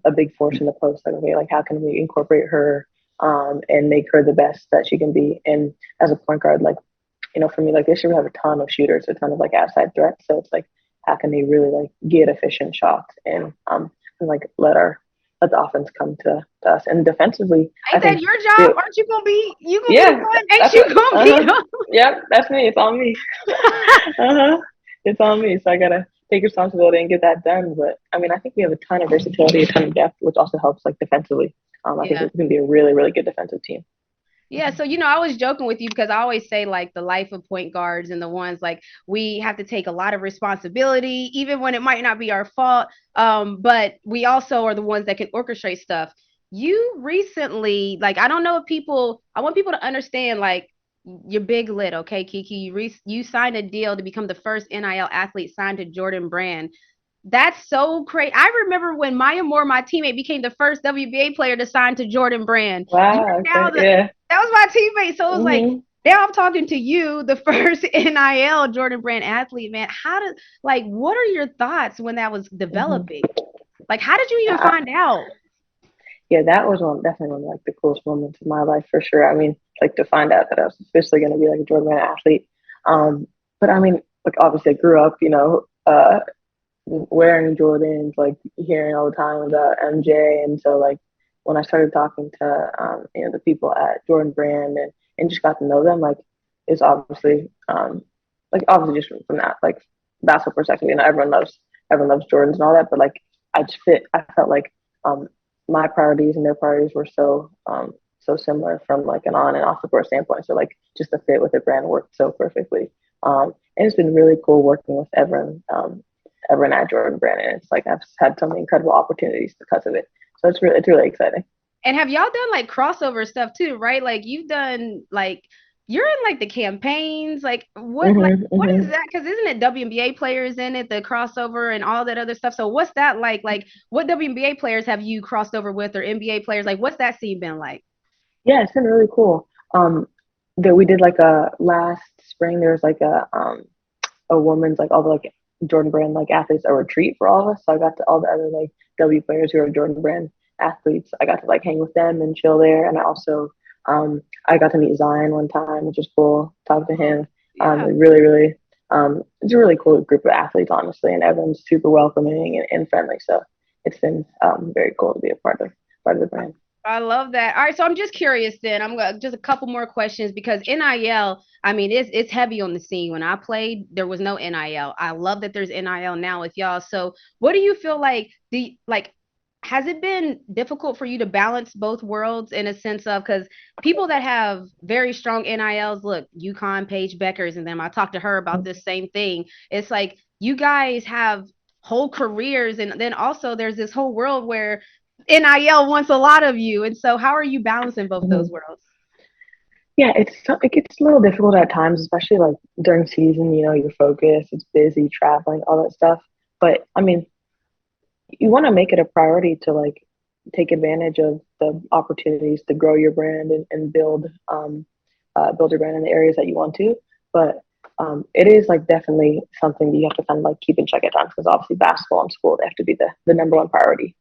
a big force in the post, like okay, like how can we incorporate her and make her the best that she can be. And as a point guard, like, for me, like, this year we have a ton of shooters, a ton of like outside threats. So it's like, how can they really like get efficient shots and like let the offense come to us. And defensively, Ain't that your job? Aren't you gonna be the one? Ain't you gonna be the Yep, that's me. It's on me. It's on me. So I gotta take responsibility and get that done. But I mean, I think we have a ton of versatility, a ton of depth, which also helps like defensively. I think we can be a really, really good defensive team. Yeah, so I was joking with you because I always say like the life of point guards and the ones like we have to take a lot of responsibility, even when it might not be our fault. But we also are the ones that can orchestrate stuff. You recently, like, I don't know if I want people to understand like you're big lit, okay, Kiki. You signed a deal to become the first NIL athlete signed to Jordan Brand. That's so crazy. I remember when Maya Moore, my teammate, became the first WBA player to sign to Jordan Brand. Wow. That was my teammate. So it was like, now I'm talking to you, the first NIL Jordan Brand athlete, man. What are your thoughts when that was developing? Like, how did you even find out? Yeah, that was definitely one of like the coolest moments of my life for sure. I mean, like to find out that I was officially going to be like a Jordan Brand athlete. But I mean, like obviously I grew up, wearing Jordans, like hearing all the time about MJ. And so like when I started talking to the people at Jordan Brand and just got to know them, like it's obviously like obviously just from that like basketball perspective, everyone loves Jordans and all that, but like I felt like my priorities and their priorities were so similar from like an on and off the court standpoint. So like just the fit with the brand worked so perfectly. And it's been really cool working with everyone at Jordan Brand, and it's like I've had so many incredible opportunities because of it. So it's really exciting. And have y'all done like crossover stuff too, right? Like you've done like you're in like the campaigns, like what is that? Because isn't it WNBA players in it, the crossover and all that other stuff? So what's that like? Like what WNBA players have you crossed over with, or NBA players? Like what's that scene been like? Yeah, it's been really cool. That we did like a last spring. There was like a woman's like all the like Jordan Brand like athletes a retreat for all of us. So I got to all the other like W players who are Jordan Brand athletes. I got to like hang with them and chill there. And I also I got to meet Zion one time, which is cool. Talk to him. Really, it's a really cool group of athletes, honestly, and everyone's super welcoming and friendly. So it's been very cool to be a part of the brand. I love that. All right, so I'm just curious then. I'm gonna just a couple more questions because NIL, I mean, it's heavy on the scene. When I played, there was no NIL. I love that there's NIL now with y'all. So what do you feel like has it been difficult for you to balance both worlds in a sense of, because people that have very strong NILs, look, UConn, Paige Beckers, and then I talked to her about this same thing. It's like you guys have whole careers, and then also there's this whole world where NIL wants a lot of you. And so how are you balancing both those worlds? Yeah, it gets a little difficult at times, especially like during season, you're focused, it's busy, traveling, all that stuff. But I mean, you want to make it a priority to like take advantage of the opportunities to grow your brand and build your brand in the areas that you want to. But it is like definitely something that you have to kind of like keep in check at times, because obviously basketball and school, they have to be the number one priority.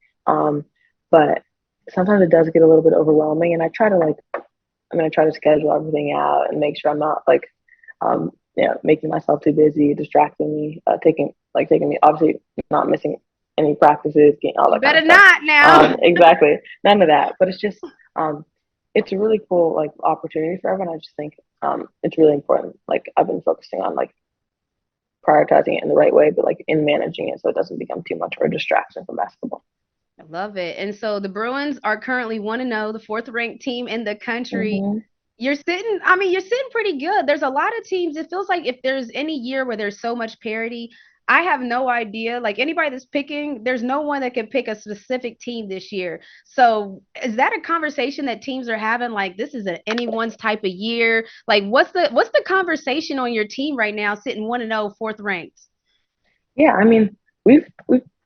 But sometimes it does get a little bit overwhelming, and I try to schedule everything out and make sure I'm not like, making myself too busy, distracting me, taking me, obviously not missing any practices, getting all that Better kind of not stuff. now. Exactly. None of that. But it's just, it's a really cool like opportunity for everyone. I just think it's really important. Like I've been focusing on like prioritizing it in the right way, but like in managing it so it doesn't become too much of a distraction from basketball. I love it. And so the Bruins are currently 1-0, the fourth ranked team in the country. You're sitting pretty good. There's a lot of teams. It feels like if there's any year where there's so much parity, I have no idea. Like anybody that's picking, there's no one that can pick a specific team this year. So is that a conversation that teams are having? Like this is anyone's type of year. Like what's the conversation on your team right now, sitting 1-0, fourth ranked? Yeah, I mean, we've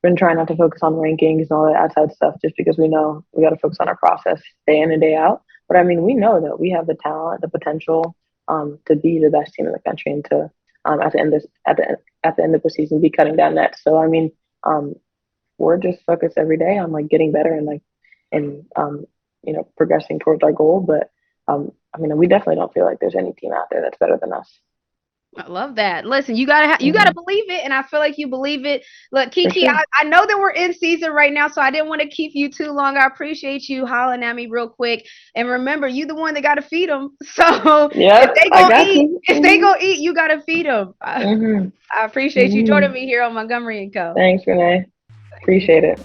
been trying not to focus on rankings and all that outside stuff, just because we know we got to focus on our process day in and day out. But I mean, we know that we have the talent, the potential to be the best team in the country, and to at the end of the season be cutting down nets. So I mean, we're just focused every day on like getting better and progressing towards our goal. But I mean, we definitely don't feel like there's any team out there that's better than us. I love that. Listen, you gotta believe it, and I feel like you believe it. Look, Kiki, sure. I know that we're in season right now, so I didn't want to keep you too long. I appreciate you hollering at me real quick. And remember, you the one that gotta feed them. So if they gonna eat, you gotta feed them. I appreciate you joining me here on Montgomery Co. Thanks, Renee. Appreciate it.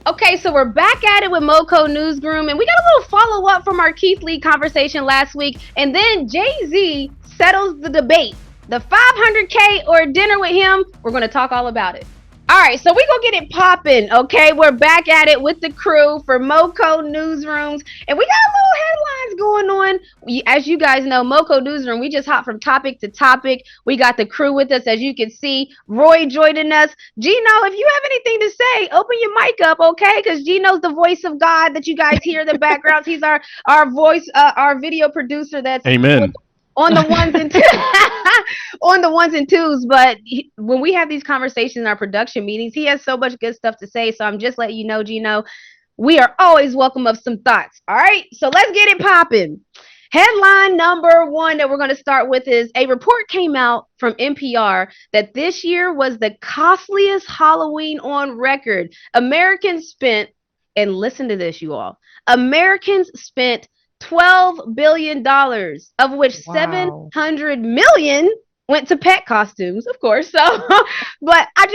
Okay, so we're back at it with MoCo Newsroom, and we got a little follow-up from our Keith Lee conversation last week, and then Jay-Z settles the debate. The 500K or dinner with him, we're going to talk all about it. All right, so we're going to get it popping, okay? We're back at it with the crew for MoCo Newsrooms, and we got little headlines going on. As you guys know, MoCo Newsroom, we just hop from topic to topic. We got the crew with us, as you can see. Roy joining us. Gino, if you have anything to say, open your mic up, okay? Because Gino's the voice of God that you guys hear in the background. He's our voice, our video producer that's Amen. On the ones and twos, but when we have these conversations in our production meetings, he has so much good stuff to say. So I'm just letting you know, Gino, we are always welcome of some thoughts. All right, so let's get it popping. Headline number one that we're going to start with is a report came out from NPR that this year was the costliest Halloween on record. Americans spent, and listen to this, you all, Americans spent $12 billion, of which 700 million went to pet costumes, of course. So, but I'm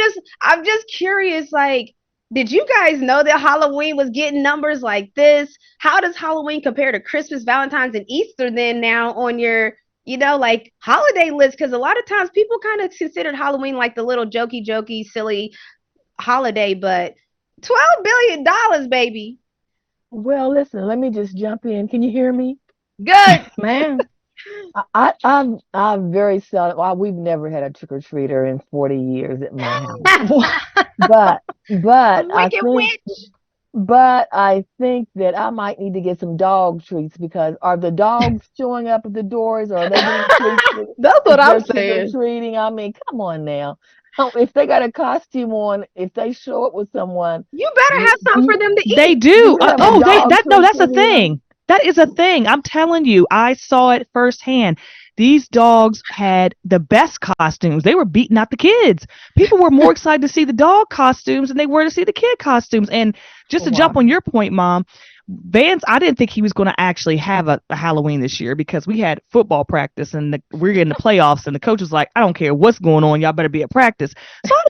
just curious, like, did you guys know that Halloween was getting numbers like this? How does Halloween compare to Christmas, Valentine's, and Easter then now on your, like holiday list? Because a lot of times people kind of considered Halloween like the little jokey, silly holiday, but $12 billion, baby. Well, listen, let me just jump in. Can you hear me? Good, man. I'm very seldom. Well, we've never had a trick or treater in 40 years at my house. but I think that I might need to get some dog treats, because are the dogs showing up at the doors, or are they getting treats? That's what I'm saying. Treating. I mean, come on now. If they got a costume on, if they show up with someone, you better have something for them to eat. They do. That's a thing. That is a thing. I'm telling you, I saw it firsthand. These dogs had the best costumes. They were beating out the kids. People were more excited to see the dog costumes than they were to see the kid costumes. And just to jump on your point, Mom, Vance, I didn't think he was going to actually have a Halloween this year, because we had football practice and we're in the playoffs, and the coach was like, I don't care what's going on, y'all better be at practice. So I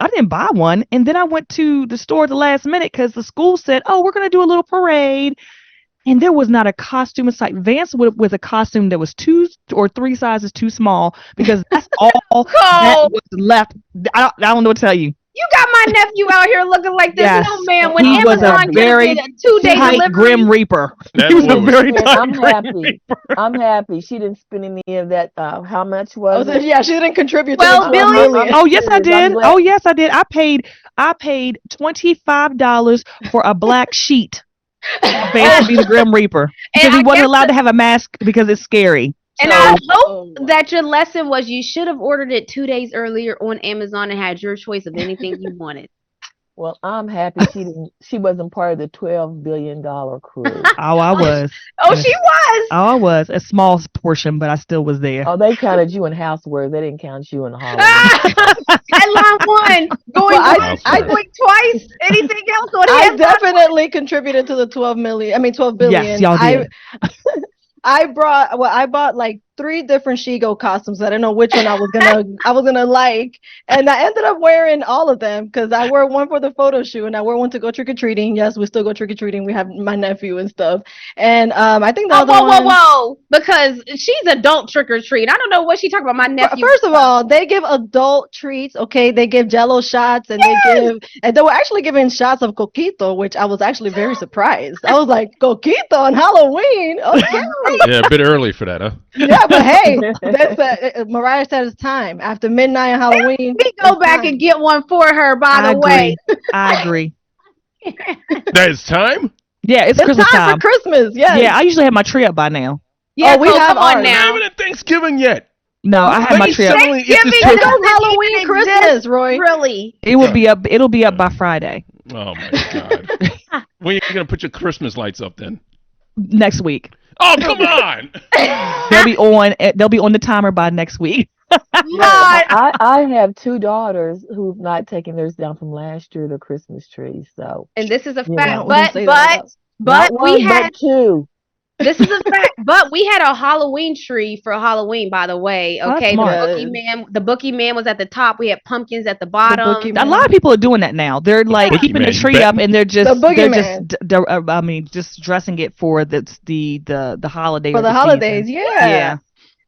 didn't buy one, and then I went to the store at the last minute because the school said, oh, we're going to do a little parade, and there was not a costume in sight. Vance with a costume that was 2 or 3 sizes too small, because that's all that was left. I don't know what to tell you. You got my nephew out here looking like this. Yes. No, man. When he Amazon was a very did a 2-day delivery, Grim Reaper. He was a very I'm happy. I'm happy. She didn't spend any of that. How much was it? Yeah, she didn't contribute. $12 billion. Oh yes, I did. Oh yes, I did. I paid $25 for a black sheet. Vance to be the Grim Reaper, because he wasn't allowed to have a mask because it's scary. And I hope that your lesson was you should have ordered it 2 days earlier on Amazon and had your choice of anything you wanted. Well, I'm happy she wasn't part of the $12 billion crew. Oh, I was. Oh, she was. Oh, I was. A small portion, but I still was there. Oh, they counted you in housewares. They didn't count you in Halloween. Headline one. Going twice. Anything else on I definitely contributed to the 12 billion. Yes, y'all did. I bought like 3 different G.O.A.T costumes. I didn't know which one I was gonna like, and I ended up wearing all of them, because I wore one for the photo shoot and I wore one to go trick or treating. Yes, we still go trick or treating. We have my nephew and stuff, and I think the other one. Whoa! Because she's adult trick or treat. I don't know what she talking about. My nephew. First of all, they give adult treats. Okay, they give Jello shots, and they were actually giving shots of coquito, which I was actually very surprised. I was like, coquito on Halloween? Okay. Yeah, a bit early for that, huh? Yeah, but hey, that's Mariah said it's time. After midnight on Halloween, we go back and get one for her, by the way. I agree. That is time? Yeah, it's Christmas time. For Christmas, yes. Yeah, I usually have my tree up by now. Yeah, we have on now. Not even at Thanksgiving yet. No, I have my tree up. It's Halloween, Christmas, Roy. Really? It'll be up by Friday. Oh my God. When are you gonna put your Christmas lights up then? Next week. Oh, come on! They'll be on the timer by next week. I have two daughters who've not taken theirs down from last year, the Christmas trees. So, And this is a you fact, know. but Not we one, had but two. this is a fact, but we had a Halloween tree for Halloween, by the way. Oh, that's Okay, smart. the bookie man was at the top. We had pumpkins at the bottom. A lot of people are doing that now. They're like Boogeyman, keeping the you tree up, betting? and they're just The I mean, just dressing it for the holiday For or the season. holidays, yeah. Yeah.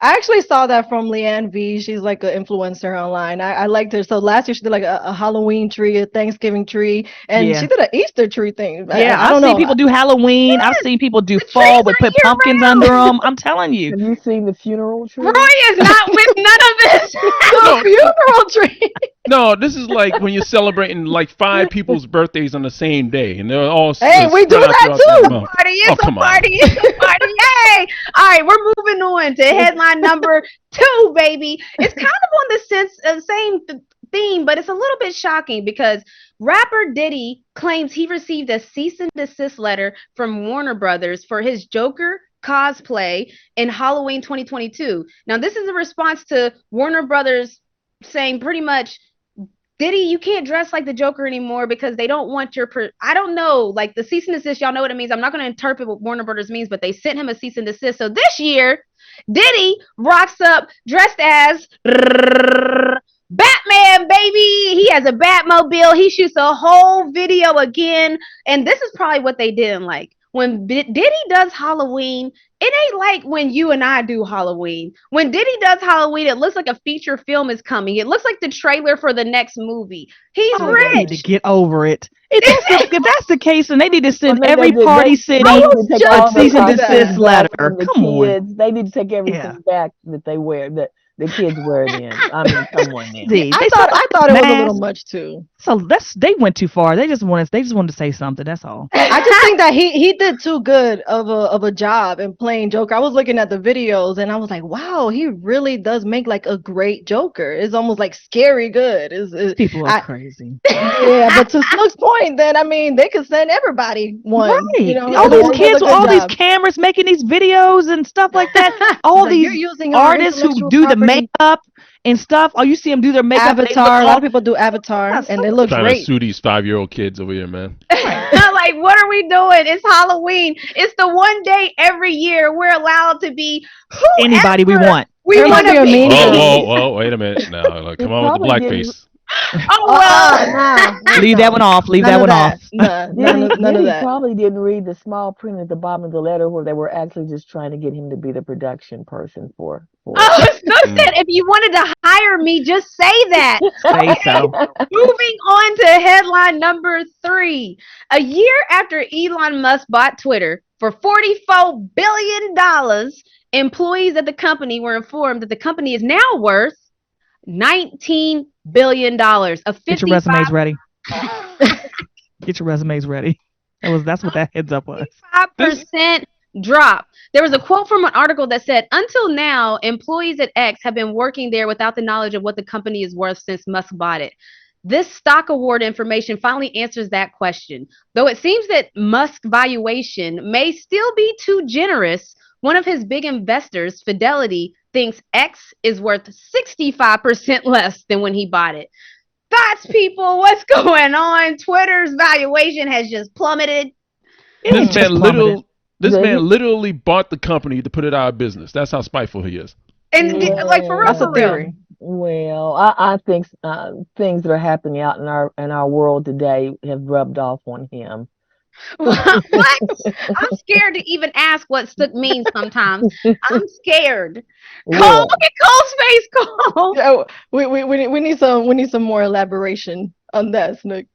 I actually saw that from Leanne V. She's like an influencer online. I liked her. So last year she did like a Halloween tree, a Thanksgiving tree, and Yeah. she did an Easter tree thing. Yeah, I don't I've seen know. people do Halloween. I've seen people do The fall, trees but are put year pumpkins round. under them. I'm telling you. Have you seen the funeral tree? Roy is not with none of this. No, Funeral tree. no, this is like when you're celebrating like 5 people's birthdays on the same day, and they're all Hey, we spread do out that throughout too. the month. Party, Oh, it's a come on. party, it's a party. Yay! All right, we're moving on to headline number 2, baby. It's kind of on the same theme, but it's a little bit shocking because rapper Diddy claims he received a cease and desist letter from Warner Brothers for his Joker cosplay in Halloween 2022. Now, this is a response to Warner Brothers saying pretty much, Diddy, you can't dress like the Joker anymore because they don't want your I don't know, like the cease and desist, y'all know what it means. I'm not going to interpret what Warner Brothers means, but they sent him a cease and desist. So this year, Diddy rocks up dressed as Batman, baby. He has a Batmobile. He shoots a whole video again. And this is probably what they didn't like. When Diddy does Halloween, it ain't like when you and I do Halloween. When Diddy does Halloween, it looks like a feature film is coming. It looks like the trailer for the next movie. He's They need to rich. get over it. If that's the case, then they need to send Well, every they- party they- city they need to take all a the cease and costumes desist back letter. from the Come on. kids. They need to take everything Yeah. back that they wear, that the kids wear then. I mean, come on now. See, I they thought it was a little mask. much too. So they went too far. They just wanted to say something. That's all. I just think that he did too good of a job in playing Joker. I was looking at the videos and I was like, wow, he really does make like a great Joker. It's almost like scary good. People are crazy. Yeah, but to Snook's point, then I mean they could send everybody one. Right. You know, all and these he does kids a with good all these job. cameras making these videos and stuff like that. All Like, you're these using our artists who intellectual do the property. makeup and stuff. Oh, you see them do their makeup. and they look Avatar. A lot all- of people do Avatar, Yeah, and they look Trying to great. sue these 5-year-old kids over here, man. Like, what are we doing? It's Halloween. It's the one day every year we're allowed to be Anybody we whoever want. We There want must to be a be. meme. Whoa, wait a minute. Now, like, come on with the probably didn't- blackface. Oh well. Nah. Leave that one off. Leave None that of one that. off. Nah, none of Diddy that. probably didn't read the small print at the bottom of the letter where they were actually just trying to get him to be the production person for Oh, Snook said, if you wanted to hire me, just say that. Say so. Moving on to headline number 3. A year after Elon Musk bought Twitter for $44 billion, employees at the company were informed that the company is now worth $19 billion. A Get your resumes ready. Get your resumes ready. That's what that heads up was. 55% drop. There was a quote from an article that said, until now, employees at X have been working there without the knowledge of what the company is worth since Musk bought it. This stock award information finally answers that question. Though it seems that Musk's valuation may still be too generous, one of his big investors, Fidelity, thinks X is worth 65% less than when he bought it. Thoughts, people? What's going on? Twitter's valuation has just plummeted. This man Yeah, literally bought the company to put it out of business. That's how spiteful he is. And like for real, That's a for real. theory. Well, I think things that are happening out in our world today have rubbed off on him. What? I'm scared to even ask what Stook means sometimes. I'm scared. Cole, Well, look at Cole's face, Cole. Yeah, we need some more elaboration on that, Snook.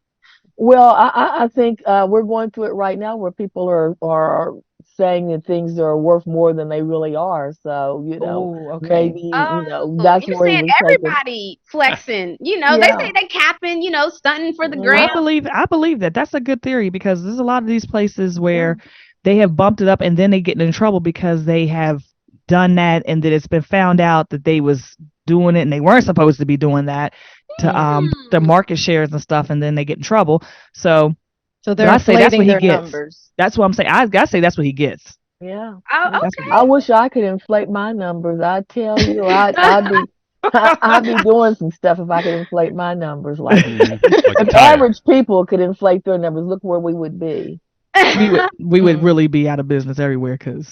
Well, I think we're going through it right now where people are saying that things are worth more than they really are. So, Oh, okay. maybe, that's You're where he saying was taking. everybody flexing. They Yeah. say they capping, stunting for the I gram. I believe that. That's a good theory because there's a lot of these places where they have bumped it up and then they get in trouble because they have done that and that it's been found out that they was doing it and they weren't supposed to be doing that to the market shares and stuff, and then they get in trouble. So So But they're I say that's what inflating he their gets. numbers. That's what I'm saying. I gotta say that's what he gets. Yeah. Oh, That's what he I okay. wish I could inflate my numbers. I tell you, I'd be I'd be doing some stuff if I could inflate my numbers. Like Like a if tire. average people could inflate their numbers, look where we would be. We would Mm. really be out of business everywhere because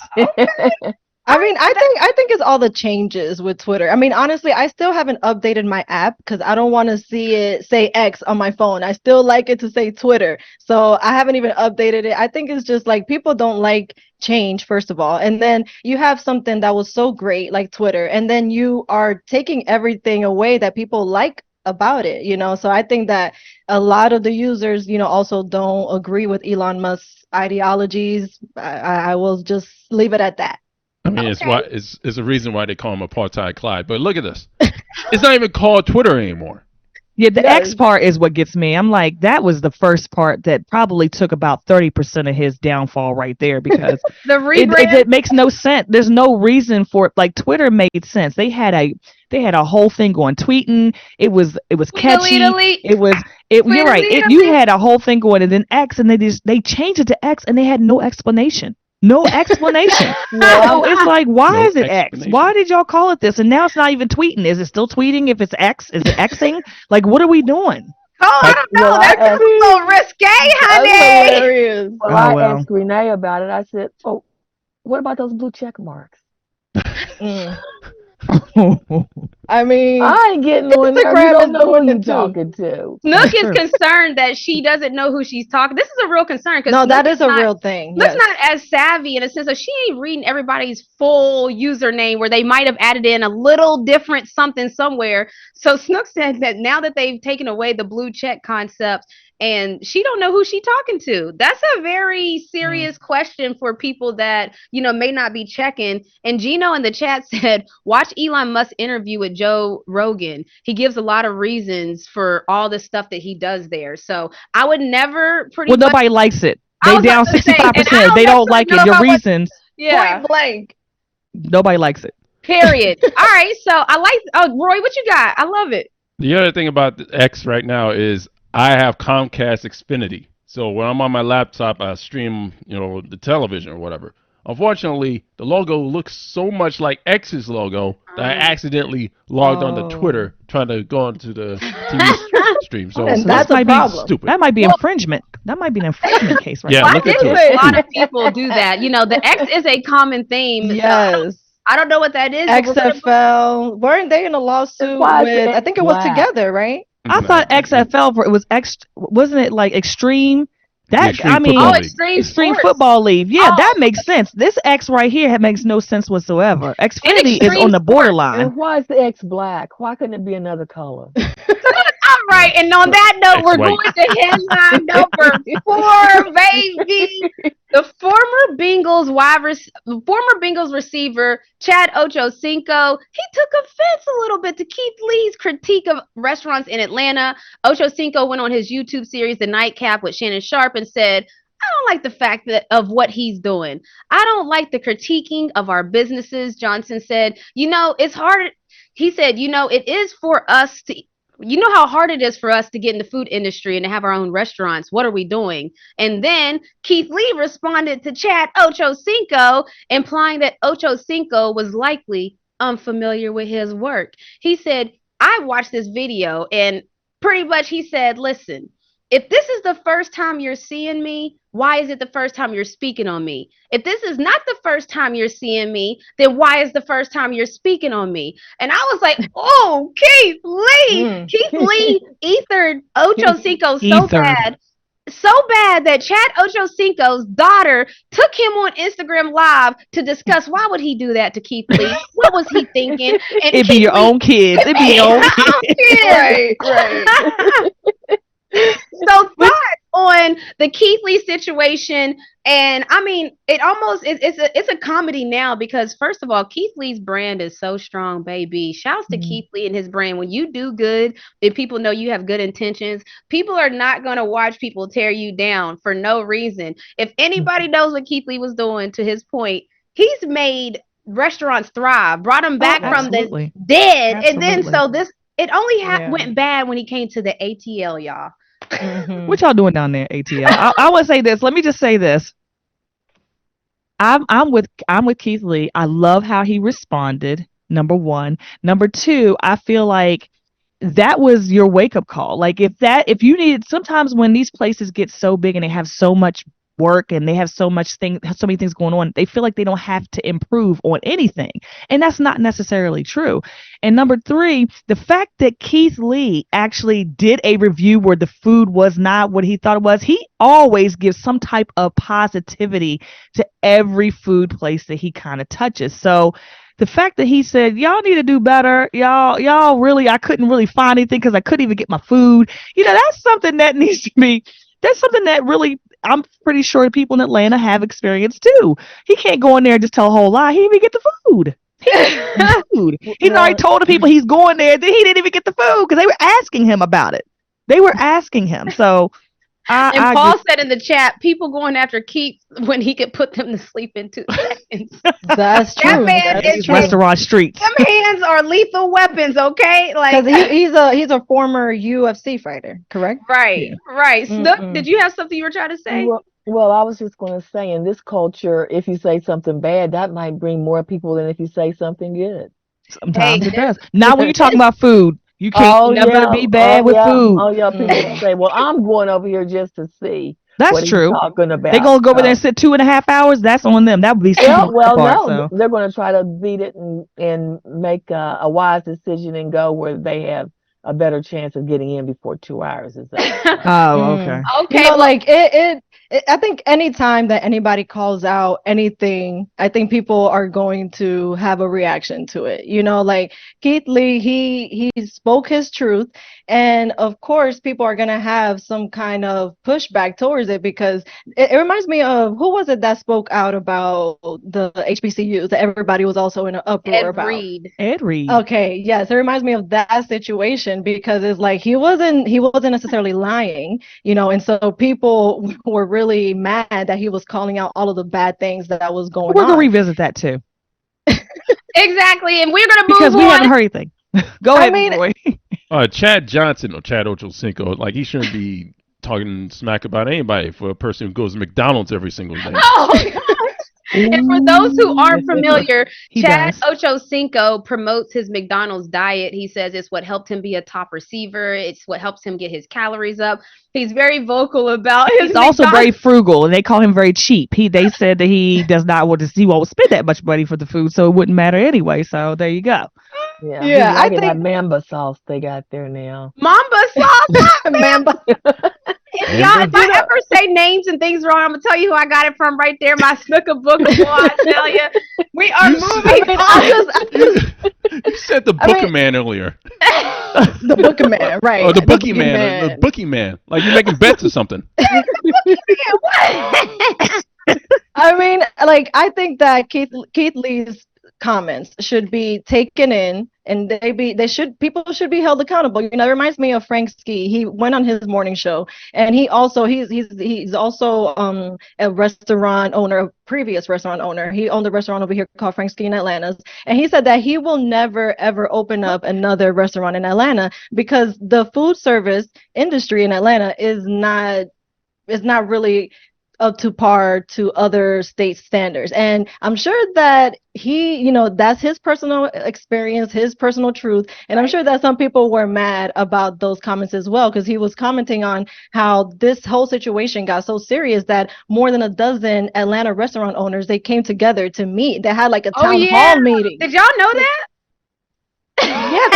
I mean, I think it's all the changes with Twitter. I mean, honestly, I still haven't updated my app because I don't want to see it say X on my phone. I still like it to say Twitter. So I haven't even updated it. I think it's just like people don't like change, first of all. And then you have something that was so great like Twitter, and then you are taking everything away that people like about it, you know? So I think that a lot of the users, also don't agree with Elon Musk's ideologies. I will just leave it at that. I mean, Okay. it's a reason why they call him apartheid Clyde. But look at this. It's not even called Twitter anymore. yeah, the X Yes. part is what gets me. I'm like, that was the first part that probably took about 30% of his downfall right there because The it rebrand. makes no sense. There's no reason for it. Like Twitter made sense. They had a whole thing going tweeting. It was catchy. Delete. You're right. Tweedledee. You had a whole thing going, and then X, and they changed it to X, and they had no explanation. No explanation. So it's like, why No is it X? explanation. Why did y'all call it this? And now it's not even tweeting. Is it still tweeting? If it's X, is it Xing? Like, what are we doing? Oh, I don't know. Well, I That's a asked- little risque, That's honey. hilarious. Well, Oh, I well. asked Renee about it. I said, "Oh, what about those blue check marks?" Mm. I mean, I ain't getting on there. You Instagram don't is know who doing you it too. talking to. Snook is True. concerned that she doesn't know who she's talking. This is a real concern because no, that is a real thing. Snook's Yes. not as savvy in a sense of she ain't reading everybody's full username where they might have added in a little different something somewhere. So Snook said that now that they've taken away the blue check concept and she don't know who she talking to. That's a very serious question for people that, may not be checking. And Gino in the chat said, watch Elon Musk interview with Joe Rogan. He gives a lot of reasons for all the stuff that he does there. So I would never Well, nobody likes it. I They was down about to say, and I 65%. don't They don't necessarily like know it. Your about what- reasons, Yeah. Point blank. nobody likes it. Period. All right. So I like. Oh, Roy, what you got? I love it. The other thing about the X right now is I have Comcast Xfinity. So when I'm on my laptop, I stream, the television or whatever. Unfortunately, the logo looks so much like X's logo that I accidentally logged onto Twitter trying to go onto the TV stream. So And So that's that a might be problem. stupid. That might be infringement. That might be an infringement case right Yeah, now. Well, I look did into see it. a lot of people do that. The X is a common theme. So Yes. I don't know what that is. but we're gonna- XFL. Weren't they in a lawsuit why it's with? I think it was X-Black. together, right? I thought XFL it was wasn't it like extreme? That Extreme I mean, Football Oh, League. extreme sports. football league. Yeah, Oh. that makes sense. This X right here makes no sense whatsoever. Xfinity is extreme on the sports. borderline. And why is the X black? Why couldn't it be another color? All right. And on that note, we're Ex-white. going to headline number 4, baby. The former Bengals receiver Chad Ochocinco, he took offense a little bit to Keith Lee's critique of restaurants in Atlanta. Ochocinco went on his YouTube series The Nightcap with Shannon Sharp and said, I don't like the fact of what he's doing. I don't like the critiquing of our businesses. Johnson said, it's hard. He said, it is for us to, how hard it is for us to get in the food industry and to have our own restaurants. What are we doing? And then Keith Lee responded to Chad Ochocinco, implying that Ochocinco was likely unfamiliar with his work. He said, I watched this video and pretty much he said, listen, if this is the first time you're seeing me, why is it the first time you're speaking on me? If this is not the first time you're seeing me, then why is the first time you're speaking on me? And I was like, oh, Keith Lee. Mm. Keith Lee ethered Ochocinco so Ethered. bad that Chad Ochocinco's daughter took him on Instagram Live to discuss why would he do that to Keith Lee? What was he thinking? And It'd be Keith your Lee- own kids. It'd be your own kids. Right. So thoughts on the Keith Lee situation, and I mean, it's a comedy now because first of all, Keith Lee's brand is so strong, baby. Shouts to Keith Lee and his brand. When you do good, if people know you have good intentions, people are not gonna watch people tear you down for no reason. If anybody knows what Keith Lee was doing, to his point, he's made restaurants thrive, brought them back from absolutely. the dead, and then Absolutely. so this. It only Yeah. went bad when he came to the ATL, y'all. What y'all doing down there, ATL? I want to say this. Let me just say this. I'm with Keith Lee. I love how he responded. Number one. Number two, I feel like that was your wake up call. Like if you needed, sometimes when these places get so big and they have so much work and they have so many things going on, they feel like they don't have to improve on anything. And that's not necessarily true. And number three, the fact that Keith Lee actually did a review where the food was not what he thought it was, he always gives some type of positivity to every food place that he kind of touches. So the fact that he said, y'all need to do better, y'all really, I couldn't really find anything because I couldn't even get my food. That's something that needs to be, that's something that really, I'm pretty sure the people in Atlanta have experienced too. He can't go in there and just tell a whole lie. He didn't even get the food. He's already told the people he's going there that he didn't even get the food because they were asking him about it. They were asking him. So and Paul said in the chat, people going after Keith when he could put them to sleep in 2 seconds. That's true. That man is restaurant streets. Them hands are lethal weapons, okay? Like he's a former UFC fighter, correct? Right, right. Snook, did you have something you were trying to say? Well, I was just going to say, in this culture, if you say something bad, that might bring more people than if you say something good. Sometimes it does. Now, when you're talking about food, you can't never be bad with food. Oh, yeah. People say, well, I'm going over here just to see. That's what true. He's talking about. They're going to go over there and sit 2.5 hours. That's on them. That would be no. They're going to try to beat it and make a wise decision and go where they have a better chance of getting in before 2 hours is up. Oh, okay. Okay. Like it, I think anytime that anybody calls out anything, I think people are going to have a reaction to it. Like Keith Lee, he spoke his truth. And of course, people are going to have some kind of pushback towards it because it reminds me of, who was it that spoke out about the HBCUs that everybody was also in an uproar about? Ed Reed. Okay, yes, it reminds me of that situation because it's like he wasn't necessarily lying, and so people were really mad that he was calling out all of the bad things that was going on. We're going to revisit that too. Exactly, and we're going to move because we haven't heard anything. Go ahead, boy. Chad Johnson or Chad Ochocinco, like he shouldn't be talking smack about anybody for a person who goes to McDonald's every single day. Oh, God. And for those who aren't familiar, Chad Ochocinco promotes his McDonald's diet. He says it's what helped him be a top receiver. It's what helps him get his calories up. He's very vocal about his He's also very frugal, and they call him very cheap. They said that he does not want to see won't spend that much money for the food, so it wouldn't matter anyway. So there you go. Yeah, I think that Mamba sauce they got there now. Mamba sauce, Mamba. If I ever say names and things wrong, I'm gonna tell you who I got it from right there. My snooker book, boy, I tell you, we are moving on. You said the Booker Man earlier. The Booker Man, right? Oh, the Bookie Man. The Bookie Man. Like you're making bets or something. I mean, like I think that Keith Lee's comments should be taken in, and people should be held accountable. It reminds me of Frank Ski. He went on his morning show, and he's also a restaurant owner, a previous restaurant owner. He owned a restaurant over here called Frank Ski in Atlanta, and he said that he will never ever open up another restaurant in Atlanta because the food service industry in Atlanta is not really up to par to other state standards. And I'm sure that he, that's his personal experience, his personal truth. And I'm sure that some people were mad about those comments as well, because he was commenting on how this whole situation got so serious that more than a dozen Atlanta restaurant owners, they came together to meet. They had like a town hall meeting. Did y'all know that? Yeah,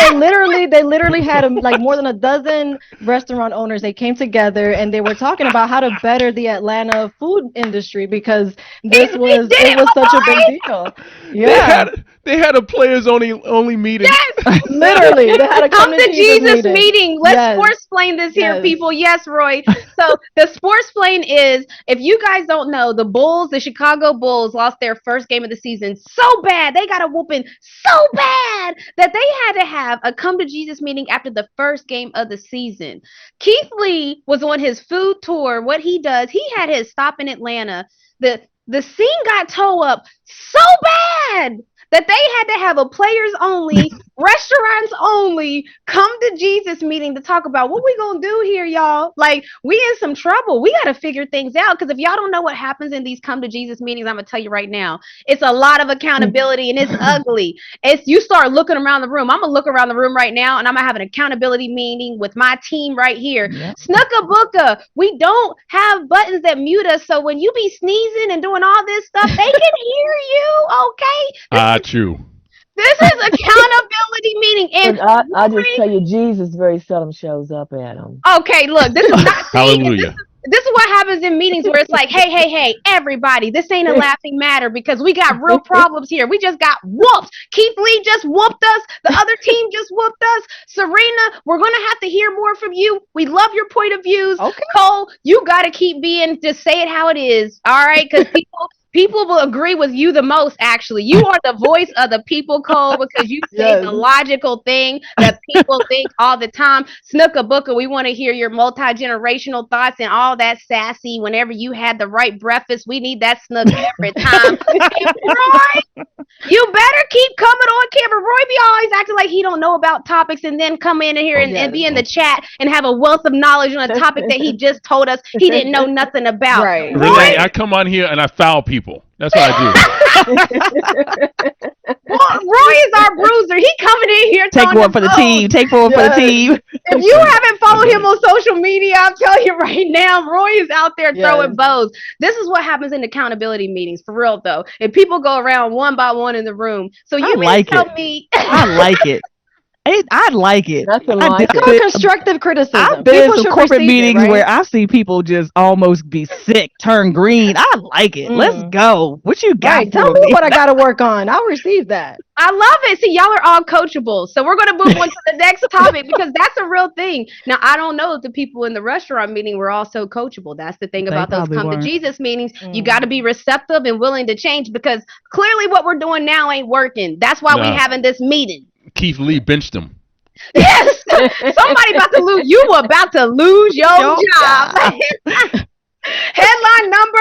they literally had like more than a dozen restaurant owners. They came together and they were talking about how to better the Atlanta food industry because it was such a big deal. Yeah, they had a players only meeting. Yes, literally, they had a come to Jesus meeting. Let's yes. sportsplain this here, people. Yes, Roy. So the sportsplain is, if you guys don't know, the Chicago Bulls lost their first game of the season so bad, they got a whooping so bad that they had to have a come to Jesus meeting after the first game of the season. Keith Lee was on his food tour. What he does, he had his stop in Atlanta. The scene got towed up so bad that they had to have a players only, restaurants only, come to Jesus meeting to talk about what we gonna do here, y'all. Like, we in some trouble. We got to figure things out, because if y'all don't know what happens in these come to Jesus meetings, I'm gonna tell you right now, it's a lot of accountability and it's ugly. It's, you start looking around the room. I'm gonna look around the room right now, and I'm gonna have an accountability meeting with my team right here. Yep. Snooka Booka, we don't have buttons that mute us, so when you be sneezing and doing all this stuff, they can hear you. Okay, True. this is accountability meeting. And I just tell you, Jesus very seldom shows up at them. okay, look, this is not Hallelujah. this is what happens in meetings where it's like, hey, everybody, this ain't a laughing matter, because we got real problems here. We just got whooped. Keith Lee just whooped us. The other team just whooped us. Serena, we're going to have to hear more from you. We love your point of views. Okay. Cole, you got to keep being, just say it how it is. All right? Because people will agree with you the most, actually. You are the voice of the people, Cole, because you say the logical thing that people think all the time. Snooka Booka, we want to hear your multi-generational thoughts and all that sassy whenever you had the right breakfast. We need that snook every time. And Roy, you better keep coming on camera. Roy be always acting like he don't know about topics, and then come in here and be in the chat and have a wealth of knowledge on a topic that he just told us he didn't know nothing about. Right. Renee, I come on here and I foul people. That's what I do. Well, Roy is our bruiser. He coming in here. Take one for the team. Take one for the team. If you haven't followed him on social media, I'll tell you right now, Roy is out there throwing bows. This is what happens in accountability meetings, for real though. If people go around one by one in the room, so you like tell me. I like it. I like it. Nothing like It's called constructive criticism. I've been People to should corporate receive it, meetings right? where I see people just almost be sick, turn green. I like it. Let's go. What you got? Right. Tell me what I got to work on. I'll receive that. I love it. See, y'all are all coachable. So we're going to move on to the next topic, because that's a real thing. Now, I don't know if the people in the restaurant meeting were also coachable. That's the thing about those probably come weren't. to Jesus meetings. You got to be receptive and willing to change, because clearly what we're doing now ain't working. That's why we're having this meeting. Keith Lee benched him. Yes, somebody about to lose. You were about to lose your job. Headline number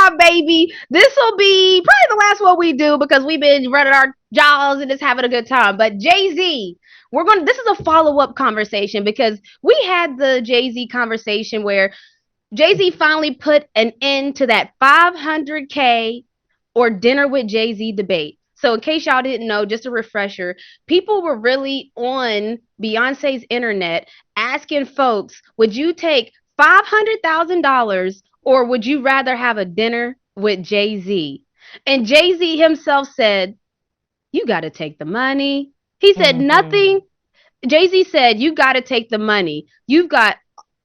5, baby. This will be probably the last one we do, because we've been running our jaws and just having a good time. But Jay-Z, this is a follow-up conversation, because we had the Jay-Z conversation where Jay-Z finally put an end to that $500K or dinner with Jay-Z debate. So in case y'all didn't know, just a refresher, people were really on Beyonce's internet asking folks, would you take $500,000 or would you rather have a dinner with Jay-Z? And Jay-Z himself said, you got to take the money. He said nothing. Jay-Z said, you got to take the money.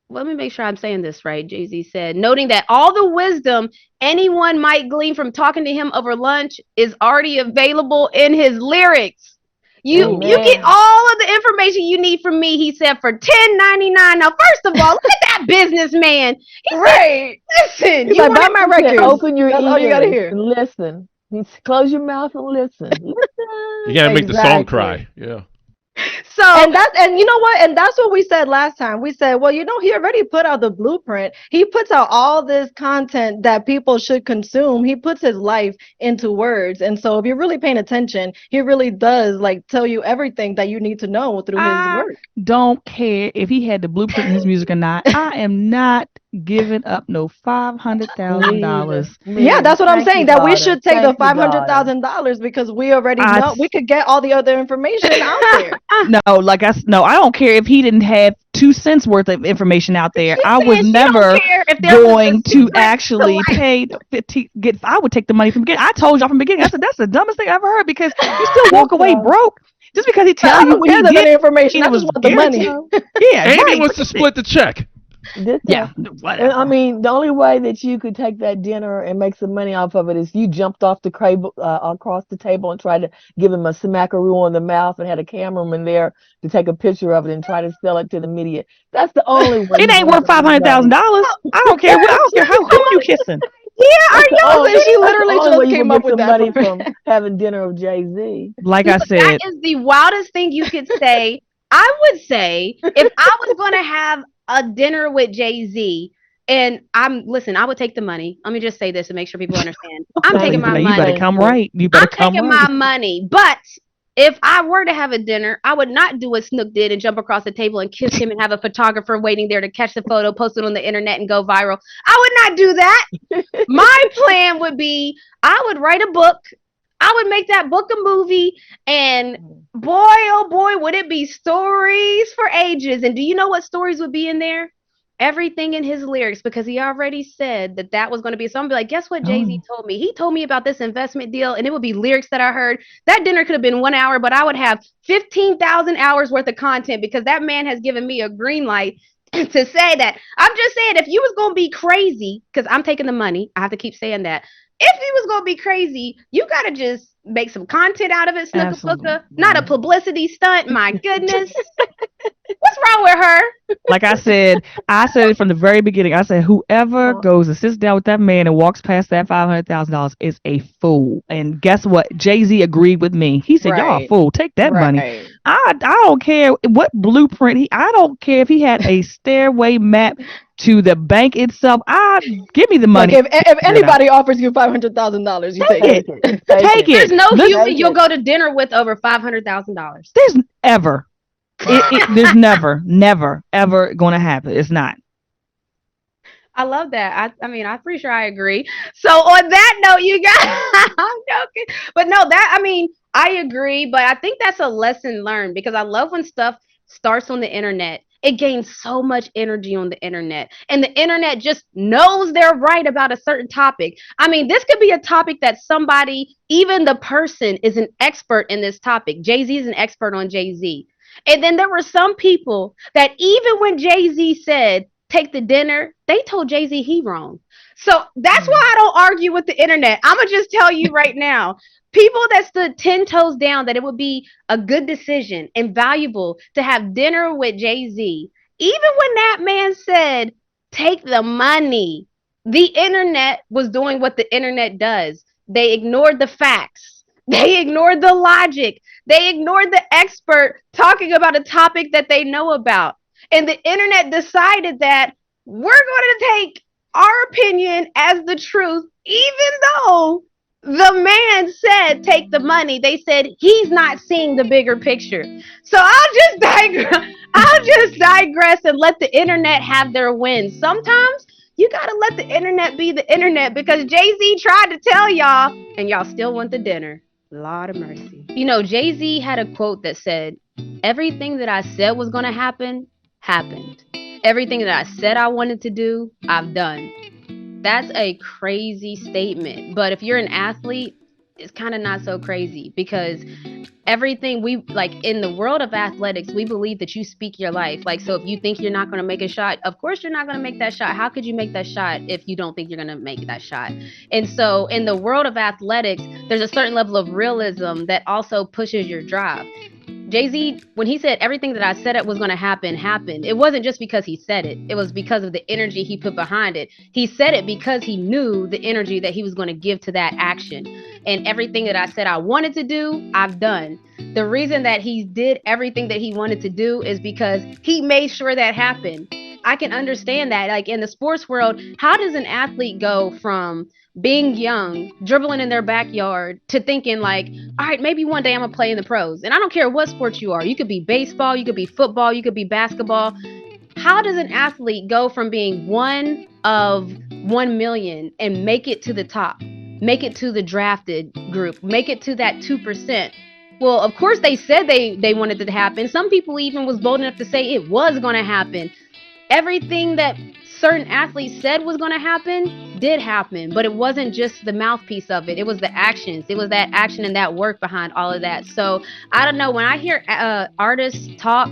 Let me make sure I'm saying this right. Jay-Z said, noting that all the wisdom anyone might glean from talking to him over lunch is already available in his lyrics. You get all of the information you need from me, he said, for $10.99. Now, first of all, look at that businessman. He said, listen, He's like, buy my records. Open your That's ears all you gotta hear. and listen. Close your mouth and listen. You gotta make the song cry. Yeah. So and you know what? And that's what we said last time. We said, well, he already put out the blueprint. He puts out all this content that people should consume. He puts his life into words. And so if you're really paying attention, he really does tell you everything that you need to know through his work. Don't care if he had the blueprint in his music or not. I am not giving up no $500,000. Yeah, that's what I'm saying. That we should take the $500,000 because we already know we could get all the other information out there. No, I don't care if he didn't have 2 cents worth of information out there. I was never going to actually pay I would take the money from beginning. I told y'all from the beginning. I said that's the dumbest thing I ever heard, because you still walk away broke just because he tells you what the information. I just want the money. Yeah, and he wants to split the check. Whatever. I mean, the only way that you could take that dinner and make some money off of it is you jumped off the across the table and tried to give him a smackaroo on the mouth and had a cameraman there to take a picture of it and try to sell it to the media. That's the only way. It ain't worth $500,000. I don't care. I don't care who you kissing. Yeah, she literally just came up with that money from having dinner with Jay-Z. Like I said, that is the wildest thing you could say. I would say if I was going to have a dinner with Jay-Z, And I would take the money. Let me just say this to make sure people understand. I'm Thank taking my you. You better money. Thank come you. right. You better I'm come taking right. my money. But if I were to have a dinner, I would not do what Snook did and jump across the table and kiss him and have a photographer waiting there to catch the photo, post it on the internet, and go viral. I would not do that. My plan would be I would write a book. I would make that book a movie, and boy, oh boy, would it be stories for ages. And do you know what stories would be in there? Everything in his lyrics, because he already said that that was going to be. So I'm be like, guess what Jay-Z Oh, told me? He told me about this investment deal, and it would be lyrics that I heard. That dinner could have been 1 hour, but I would have 15,000 hours worth of content because that man has given me a green light to say that. I'm just saying, if you was going to be crazy, because I'm taking the money, I have to keep saying that. If you was going to be crazy, you got to just make some content out of it, Snooka Booka. Not a absolutely. publicity stunt. My goodness. What's wrong with her? Like I said it from the very beginning. I said, whoever goes and sits down with that man and walks past that $500,000 is a fool. And guess what? Jay-Z agreed with me. He said, y'all a Right. fool. Take that money. Right. I don't care what blueprint I don't care if he had a stairway map to the bank itself. Give me the Like money. if anybody offers you $500,000, you take Take it. it. Take Take it. There's it. no Listen, human you'll go to dinner with over $500,000. there's ever. There's never, ever going to happen. It's not. I love that. I mean, I'm pretty sure I agree. So on that note, you guys, I'm joking, but no, that I mean, I agree, but I think that's a lesson learned because I love when stuff starts on the internet. It gains so much energy on the internet, and the internet just knows they're right about a certain topic. I mean, this could be a topic that somebody, even the person, is an expert in this topic. Jay-Z is an expert on Jay-Z. And then there were some people that even when Jay-Z said, take the dinner, they told Jay-Z he wrong. So that's why I don't argue with the internet. I'm going to just tell you right now, people that stood 10 toes down that it would be a good decision and valuable to have dinner with Jay-Z, even when that man said, take the money, the internet was doing what the internet does. They ignored the facts. They ignored the logic. They ignored the expert talking about a topic that they know about. And the internet decided that we're going to take our opinion as the truth, even though the man said take the money. They said he's not seeing the bigger picture. So I'll just digress and let the internet have their win. Sometimes you gotta let the internet be the internet because Jay-Z tried to tell y'all and y'all still want the dinner. Lord of mercy. You know, Jay-Z had a quote that said, everything that I said was gonna happen happened. Everything that I said I wanted to do, I've done. That's a crazy statement. But if you're an athlete, it's kind of not so crazy because everything we like in the world of athletics, we believe that you speak your life. Like, so if you think you're not going to make a shot, of course you're not going to make that shot. How could you make that shot if you don't think you're going to make that shot? And so in the world of athletics, there's a certain level of realism that also pushes your drive. Jay-Z, when he said everything that I said it was going to happen, happened. It wasn't just because he said it. It was because of the energy he put behind it. He said it because he knew the energy that he was going to give to that action. And everything that I said I wanted to do, I've done. The reason that he did everything that he wanted to do is because he made sure that happened. I can understand that. Like in the sports world, how does an athlete go from being young, dribbling in their backyard, to thinking like, all right, maybe one day I'm gonna play in the pros. And I don't care what sport you are. You could be baseball, you could be football, you could be basketball. How does an athlete go from being one of 1 million and make it to the top, make it to the drafted group, make it to that 2%? Well, of course they said they wanted it to happen. Some people even was bold enough to say it was going to happen. Everything that certain athletes said was going to happen did happen, but it wasn't just the mouthpiece of it. It was the actions. It was that action and that work behind all of that. So I don't know, when I hear artists talk,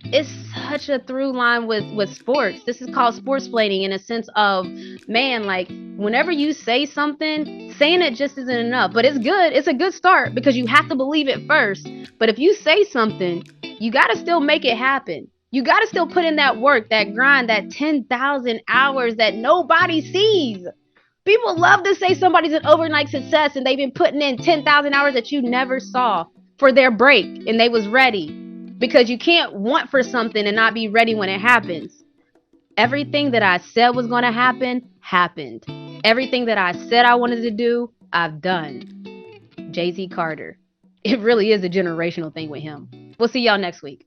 it's such a through line with sports. This is called sports splaining in a sense of, man, like whenever you say something, saying it just isn't enough, but it's good. It's a good start because you have to believe it first. But if you say something, you got to still make it happen. You got to still put in that work, that grind, that 10,000 hours that nobody sees. People love to say somebody's an overnight success and they've been putting in 10,000 hours that you never saw for their break and they was ready. Because you can't want for something and not be ready when it happens. Everything that I said was going to happen, happened. Everything that I said I wanted to do, I've done. Jay-Z Carter. It really is a generational thing with him. We'll see y'all next week.